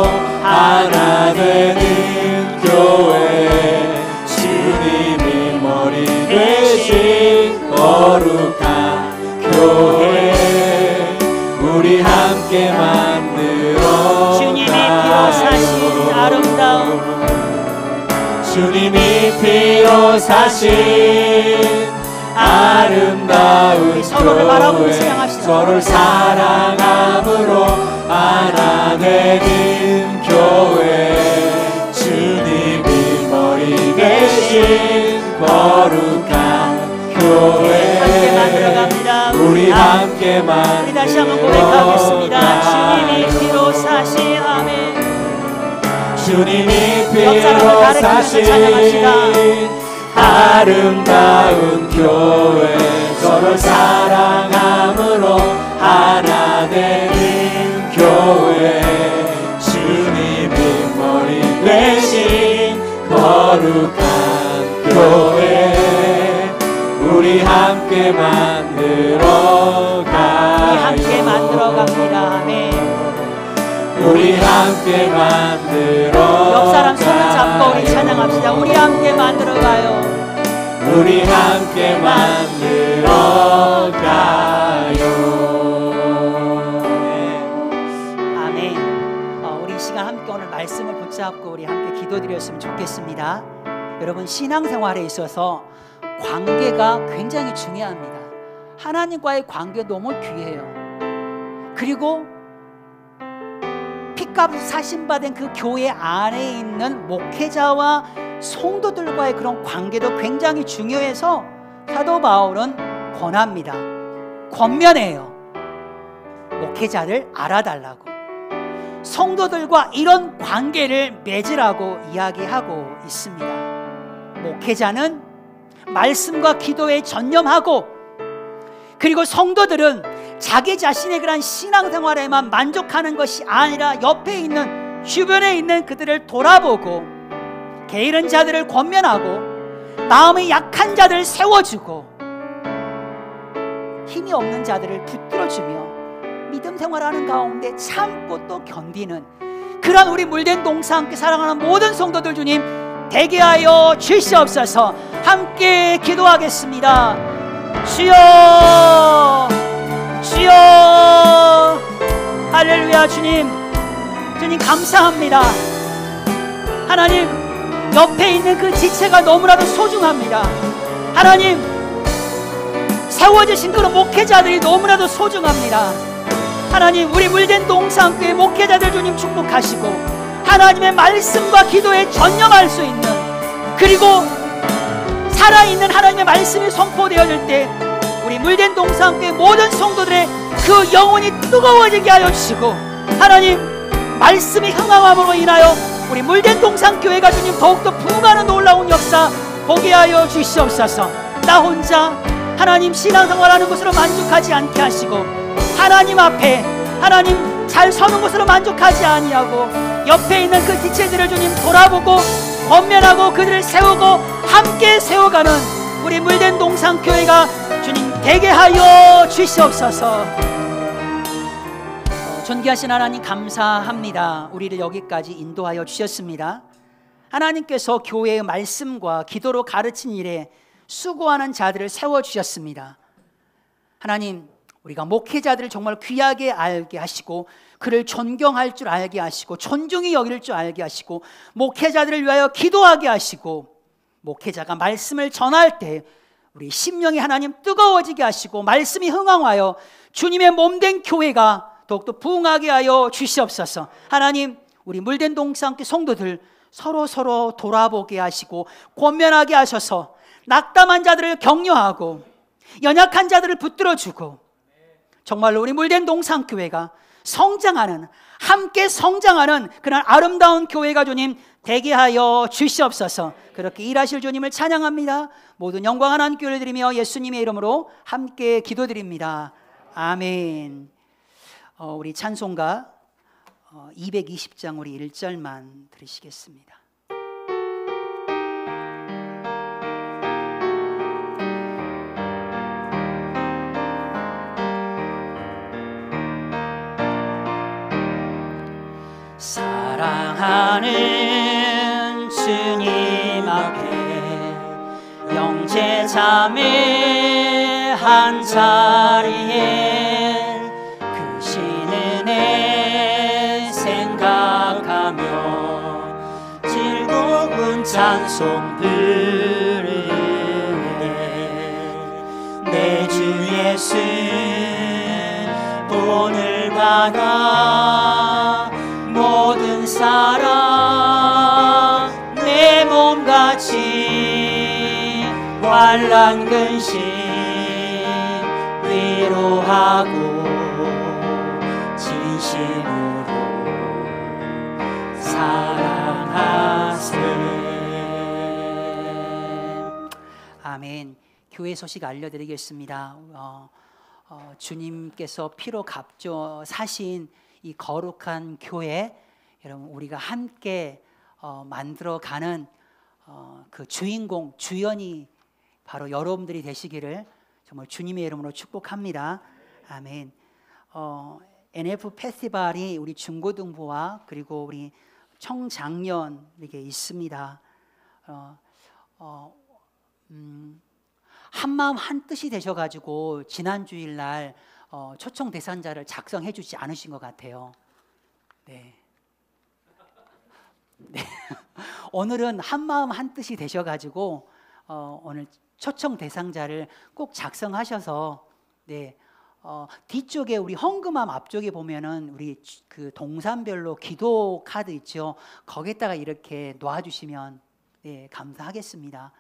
하나 되는 교회 주님이 머리 대신 거룩한 교회 우리 함께 만들어 주님이 피로 사신 아름다운 주님이 피로 사신 아름다운 서로를 바라보고 교회 찬양합시다. 서로를 사랑함으로 하나 되는 교회 주님이 머리 대신 거룩한 교회 우리 함께 만들어 우리 다시 한번 고백하겠습니다. 주님이 피로 사신 아멘 주님이 피로 옆사람을 가르치면서 사신 찬양합시다. 아름다운 교회 서로 사랑함으로 하나 되는 교회 주님이 머리 대신 거룩한 교회 우리 함께 만들어 가요 함께 만들어 갑니다. 아멘. 우리 함께 만들어 옆 사람 손을 잡고 우리 찬양합시다. 우리 함께 만들어 가요. 우리 함께 만들어 가요. 아멘. 우리 이 시간 함께 오늘 말씀을 붙잡고 우리 함께 기도드렸으면 좋겠습니다. 여러분 신앙생활에 있어서 관계가 굉장히 중요합니다. 하나님과의 관계 너무 귀해요. 그리고 피값 사신받은 그 교회 안에 있는 목회자와 성도들과의 그런 관계도 굉장히 중요해서 사도 바울은 권합니다. 권면해요. 목회자를 알아달라고, 성도들과 이런 관계를 맺으라고 이야기하고 있습니다. 목회자는 말씀과 기도에 전념하고, 그리고 성도들은 자기 자신의 그런 신앙생활에만 만족하는 것이 아니라 옆에 있는 주변에 있는 그들을 돌아보고 게으른 자들을 권면하고 마음이 약한 자들을 세워주고 힘이 없는 자들을 붙들어주며 믿음 생활하는 가운데 참고 또 견디는 그런 우리 물된 동사 함께 사랑하는 모든 성도들 주님 되게 하여 주시옵소서. 함께 기도하겠습니다. 주여, 주여, 할렐루야. 주님, 주님 감사합니다. 하나님, 옆에 있는 그 지체가 너무나도 소중합니다. 하나님, 세워주신 그런 목회자들이 너무나도 소중합니다. 하나님, 우리 물된 동사함교회 목회자들 주님 축복하시고 하나님의 말씀과 기도에 전념할 수 있는, 그리고 살아있는 하나님의 말씀이 선포되어질 때 우리 물된 동사함교회 모든 성도들의 그 영혼이 뜨거워지게 하여 주시고, 하나님 말씀이 흥황함으로 인하여 우리 물된 동산교회가 주님 더욱더 부흥하는 놀라운 역사 보게 하여 주시옵소서. 나 혼자 하나님 신앙생활하는 것으로 만족하지 않게 하시고, 하나님 앞에 하나님 잘 서는 것으로 만족하지 아니하고 옆에 있는 그 지체들을 주님 돌아보고 권면하고 그들을 세우고 함께 세워가는 우리 물된 동산교회가 주님 되게 하여 주시옵소서. 존귀하신 하나님 감사합니다. 우리를 여기까지 인도하여 주셨습니다. 하나님께서 교회의 말씀과 기도로 가르친 일에 수고하는 자들을 세워주셨습니다. 하나님, 우리가 목회자들을 정말 귀하게 알게 하시고 그를 존경할 줄 알게 하시고 존중히 여길 줄 알게 하시고 목회자들을 위하여 기도하게 하시고 목회자가 말씀을 전할 때 우리 심령이 하나님 뜨거워지게 하시고 말씀이 흥황하여 주님의 몸된 교회가 더욱더 부흥하게 하여 주시옵소서. 하나님, 우리 물된 동산교회 성도들 서로 돌아보게 하시고 권면하게 하셔서 낙담한 자들을 격려하고 연약한 자들을 붙들어주고 정말로 우리 물된 동산교회가 성장하는, 함께 성장하는 그런 아름다운 교회가 주님 되게 하여 주시옵소서. 그렇게 일하실 주님을 찬양합니다. 모든 영광 하나님 교회를 드리며 예수님의 이름으로 함께 기도드립니다. 아멘. 우리 찬송가 220장 우리 1절만 들으시겠습니다. 사랑하는 주님 앞에 영제 자매 한 자리에 생각하며 즐거운 찬송 부르네. 내 주 예수 오늘 받아 모든 사랑 내 몸같이 환난 근심 위로하고 진심으로 사랑하세. 아멘. 교회 소식 알려드리겠습니다. 주님께서 피로 값져 사신 이 거룩한 교회, 여러분 우리가 함께 만들어가는 그 주인공, 주연이 바로 여러분들이 되시기를 정말 주님의 이름으로 축복합니다. 아멘. NF 페스티벌이 우리 중고등부와 그리고 우리 청장년에게 있습니다. 한마음 한뜻이 되셔가지고 지난 주일날 초청 대상자를 작성해 주지 않으신 것 같아요. 네. 오늘은 한마음 한뜻이 되셔가지고 오늘 초청 대상자를 꼭 작성하셔서 뒤쪽에 우리 헌금함 앞쪽에 보면은 우리 그 동산별로 기도 카드 있죠. 거기에다가 이렇게 놓아주시면 감사하겠습니다.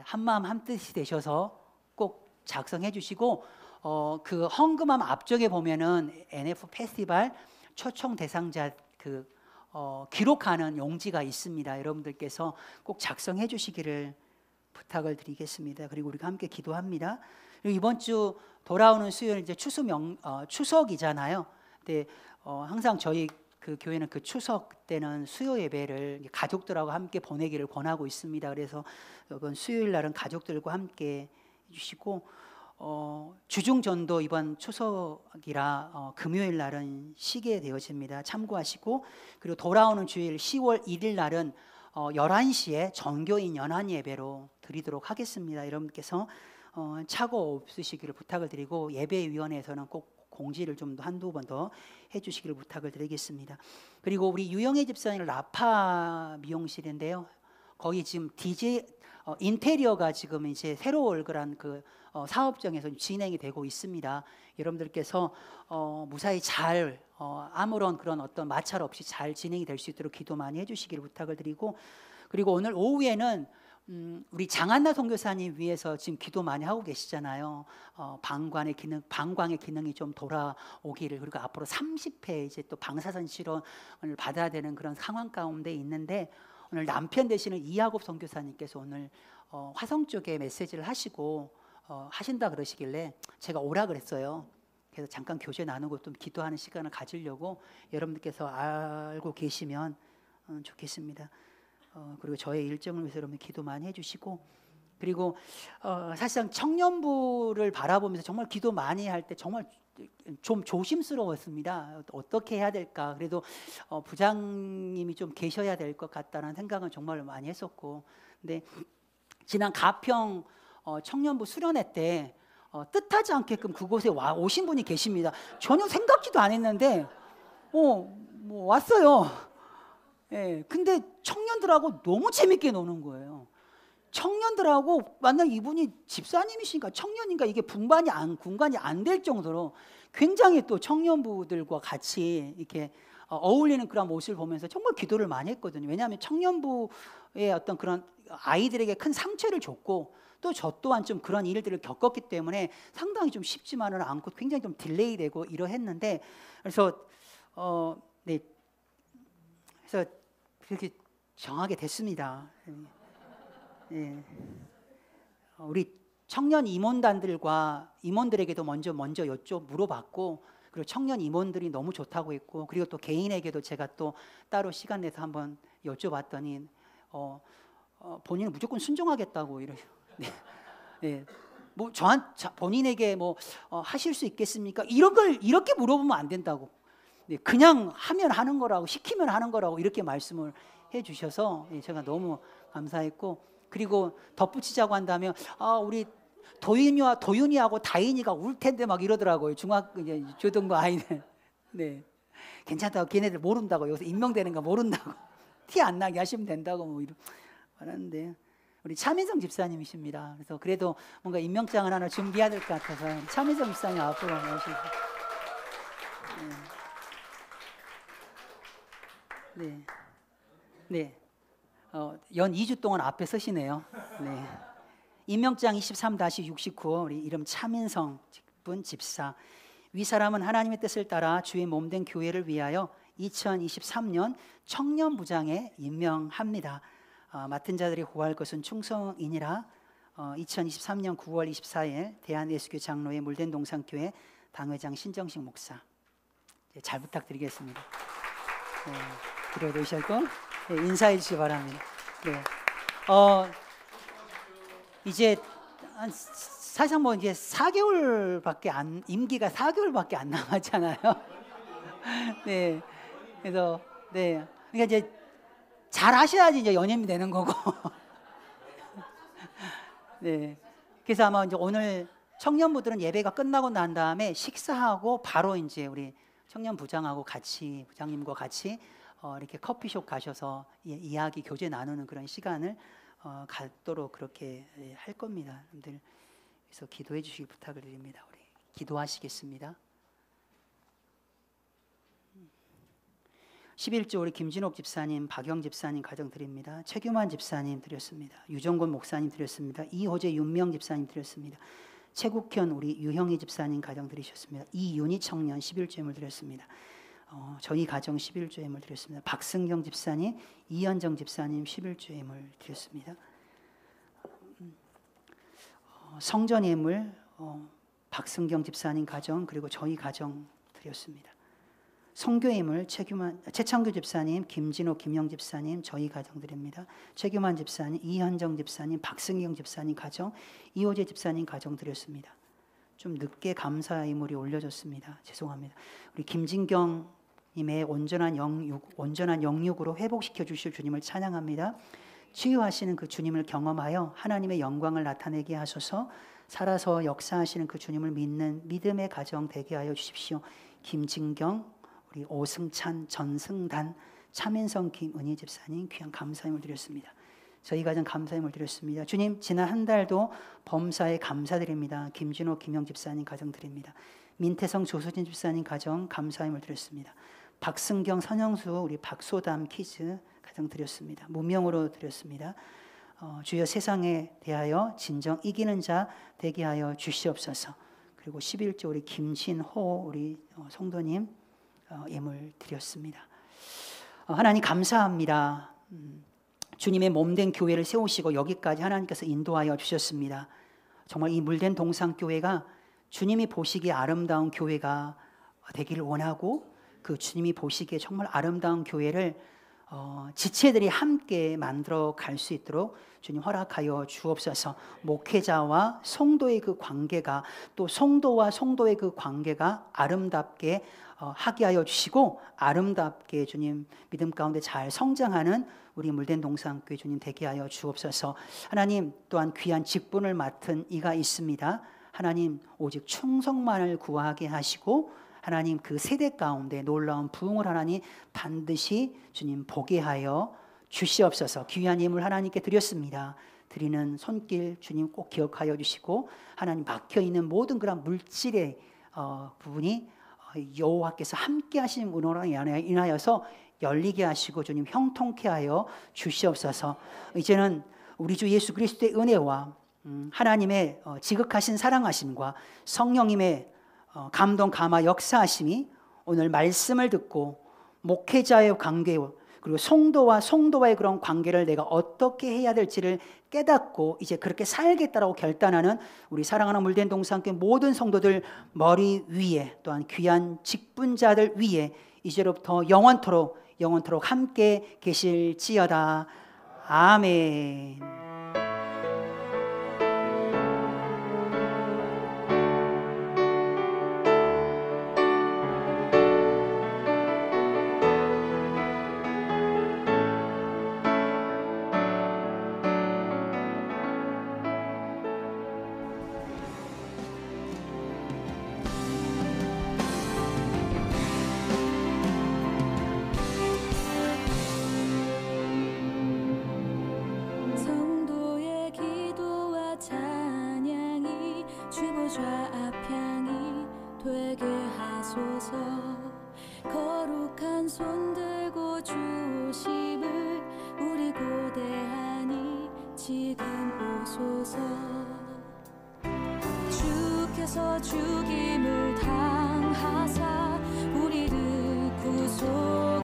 한마음 한뜻이 되셔서 꼭 작성해 주시고 그 헌금함 앞쪽에 보면은 NF 페스티벌 초청 대상자 그 기록하는 용지가 있습니다. 여러분들께서 꼭 작성해 주시기를 부탁을 드리겠습니다. 그리고 우리가 함께 기도합니다. 그리고 이번 주 돌아오는 수요일 이제 추석이잖아요. 근데 항상 저희 그 교회는 그 추석 때는 수요 예배를 가족들하고 함께 보내기를 권하고 있습니다. 그래서 이번 수요일 날은 가족들과 함께 해주시고 주중전도 이번 추석이라 금요일 날은 쉬게 되어집니다. 참고하시고, 그리고 돌아오는 주일 10월 1일 날은 11시에 전교인 연한 예배로 드리도록 하겠습니다. 여러분께서 착오 없으시기를 부탁을 드리고, 예배위원회에서는 꼭 공지를 좀 한두 번 더 해주시기를 부탁을 드리겠습니다. 그리고 우리 유영애 집사님 라파 미용실인데요, 거기 지금 DJ 인테리어가 지금 이제 새로 얼굴한 그 사업장에서 진행이 되고 있습니다. 여러분들께서 무사히 잘 아무런 그런 어떤 마찰 없이 잘 진행이 될 수 있도록 기도 많이 해주시기를 부탁을 드리고, 그리고 오늘 오후에는 우리 장한나 선교사님 위해서 지금 기도 많이 하고 계시잖아요. 방광의 기능이 좀 돌아오기를, 그리고 앞으로 30회 이제 또 방사선 실험을 받아야 되는 그런 상황 가운데 있는데, 오늘 남편 되시는 이하곱 선교사님께서 오늘 화성 쪽에 메시지를 하시고 하신다 그러시길래 제가 오라 그랬어요. 그래서 잠깐 교제 나누고 좀 기도하는 시간을 가지려고, 여러분들께서 알고 계시면 좋겠습니다. 그리고 저의 일정을 위해서 여러분 기도 많이 해주시고, 그리고 사실상 청년부를 바라보면서 정말 기도 많이 할 때 정말 좀 조심스러웠습니다. 어떻게 해야 될까. 그래도 부장님이 좀 계셔야 될 것 같다는 생각은 정말 많이 했었고, 근데 지난 가평 청년부 수련회 때 뜻하지 않게끔 그곳에 오신 분이 계십니다. 전혀 생각지도 안 했는데 뭐 왔어요. 예, 근데 청년들하고 너무 재밌게 노는 거예요. 청년들하고 만약 이분이 집사님이신가 청년인가 이게 분간이 안 될 정도로 굉장히 또 청년부들과 같이 이렇게 어울리는 그런 모습을 보면서 정말 기도를 많이 했거든요. 왜냐하면 청년부의 어떤 그런 아이들에게 큰 상처를 줬고, 또 저 또한 좀 그런 일들을 겪었기 때문에 상당히 좀 쉽지만은 않고 굉장히 좀 딜레이되고 이러했는데, 그래서 네, 그래서 그렇게 정하게 됐습니다. 예. 우리 청년 임원단들과 임원들에게도 먼저 물어봤고, 그리고 청년 임원들이 너무 좋다고 했고, 그리고 또 개인에게도 제가 또 따로 시간 내서 한번 여쭤봤더니 본인은 무조건 순종하겠다고 이러죠. 네. 네. 뭐 본인에게 뭐 하실 수 있겠습니까? 이런 걸 이렇게 물어보면 안 된다고. 네. 그냥 하면 하는 거라고, 시키면 하는 거라고 이렇게 말씀을 해주셔서 제가 너무 감사했고, 그리고 덧붙이자고 한다면 우리 도윤이하고 다인이가 울 텐데 막 이러더라고요. 초등부 아이들. 네, 괜찮다고, 걔네들 모른다고, 여기서 임명되는 거 모른다고, 티 안 나게 하시면 된다고 뭐 이러 말하는데, 우리 차민성 집사님이십니다. 그래서 그래도 뭔가 임명장을 하나 준비해야 될 것 같아서 차민성 집사님 앞으로 모시고. 네, 네. 연 2주 동안 앞에 서시네요. 네. 임명장 23-69 우리 이름 차민성 분 집사. 위 사람은 하나님의 뜻을 따라 주의 몸된 교회를 위하여 2023년 청년부장에 임명합니다. 맡은 자들이 구할 것은 충성이니라. 2023년 9월 24일 대한예수교 장로회 물된 동산교회 당회장 신정식 목사. 잘 부탁드리겠습니다. 들어오시고 인사해 주시기 바랍니다. 네. 이제 사실상 뭐 이제 4개월밖에 임기가 4개월밖에 안 남았잖아요. 네. 그래서 네. 그러니까 이제 잘 하셔야지 이제 연임이 되는 거고. 네. 그래서 아마 이제 오늘 청년부들은 예배가 끝나고 난 다음에 식사하고 바로 이제 우리 청년 부장님과 같이 이렇게 커피숍 가셔서 이야기 교제 나누는 그런 시간을 갖도록 그렇게 할 겁니다. 여러분들 그래서 기도해 주시기 부탁을 드립니다. 우리 기도하시겠습니다. 11조 우리 김진옥 집사님, 박영 집사님 가정 드립니다. 최규만 집사님 드렸습니다. 유정권 목사님 드렸습니다. 이호재 윤명 집사님 드렸습니다. 최국현 우리 유형희 집사님 가정 드리셨습니다. 이윤희 청년 11조임을 드렸습니다. 저희 가정 11조임을 드렸습니다. 박승경 집사님, 이현정 집사님 11조임을 드렸습니다. 성전 예물 박승경 집사님 가정 그리고 저희 가정 드렸습니다. 성교 예물 최창규 집사님, 김진호, 김영 집사님 저희 가정 드립니다. 최규만 집사님, 이현정 집사님, 박승경 집사님 가정, 이호재 집사님 가정 드렸습니다. 좀 늦게 감사 이물이 올려졌습니다. 죄송합니다. 우리 김진경 님의 온전한 영육으로 회복시켜 주실 주님을 찬양합니다. 치유하시는 그 주님을 경험하여 하나님의 영광을 나타내게 하소서. 살아서 역사하시는 그 주님을 믿는 믿음의 가정 되게 하여 주십시오. 김진경, 우리 오승찬, 전승단, 차민성, 김은희 집사님 귀한 감사임을 드렸습니다. 저희 가정 감사임을 드렸습니다. 주님, 지난 한 달도 범사에 감사드립니다. 김진호, 김영 집사님 가정 드립니다. 민태성, 조수진 집사님 가정 감사임을 드렸습니다. 박승경, 선영수, 우리 박소담 키즈 가정 드렸습니다. 무명으로 드렸습니다. 주여 세상에 대하여 진정 이기는 자 되게 하여 주시옵소서. 그리고 11조 우리 김신호 우리 성도님 예물 드렸습니다. 하나님 감사합니다. 주님의 몸된 교회를 세우시고 여기까지 하나님께서 인도하여 주셨습니다. 정말 이 물된 동산교회가 주님이 보시기에 아름다운 교회가 되기를 원하고 그 주님이 보시기에 정말 아름다운 교회를 지체들이 함께 만들어 갈 수 있도록 주님 허락하여 주옵소서. 목회자와 성도의 그 관계가 또 성도와 성도의 그 관계가 아름답게 하게 하여 주시고 아름답게 주님 믿음 가운데 잘 성장하는 우리 물된 동산교회 주님 되게 하여 주옵소서. 하나님 또한 귀한 직분을 맡은 이가 있습니다. 하나님 오직 충성만을 구하게 하시고 하나님 그 세대 가운데 놀라운 부흥을 하나님 반드시 주님 보게 하여 주시옵소서. 귀한 예물 하나님께 드렸습니다. 드리는 손길 주님 꼭 기억하여 주시고 하나님 막혀있는 모든 그런 물질의 부분이 여호와께서 함께 하신 은혜로 인하여서 열리게 하시고 주님 형통케 하여 주시옵소서. 이제는 우리 주 예수 그리스도의 은혜와 하나님의 지극하신 사랑하심과 성령님의 감동 감화 역사하심이 오늘 말씀을 듣고 목회자의 관계 그리고 성도와 성도와의 그런 관계를 내가 어떻게 해야 될지를 깨닫고 이제 그렇게 살겠다라고 결단하는 우리 사랑하는 물된 동산교회 모든 성도들 머리 위에 또한 귀한 직분자들 위에 이제로부터 영원토록 함께 계실지어다. 아멘. 좌앞향이 되게 하소서. 거룩한 손 들고 주심을 우리 고대하니 지금 오소서. 주께서 죽임을 당하사 우리를 구속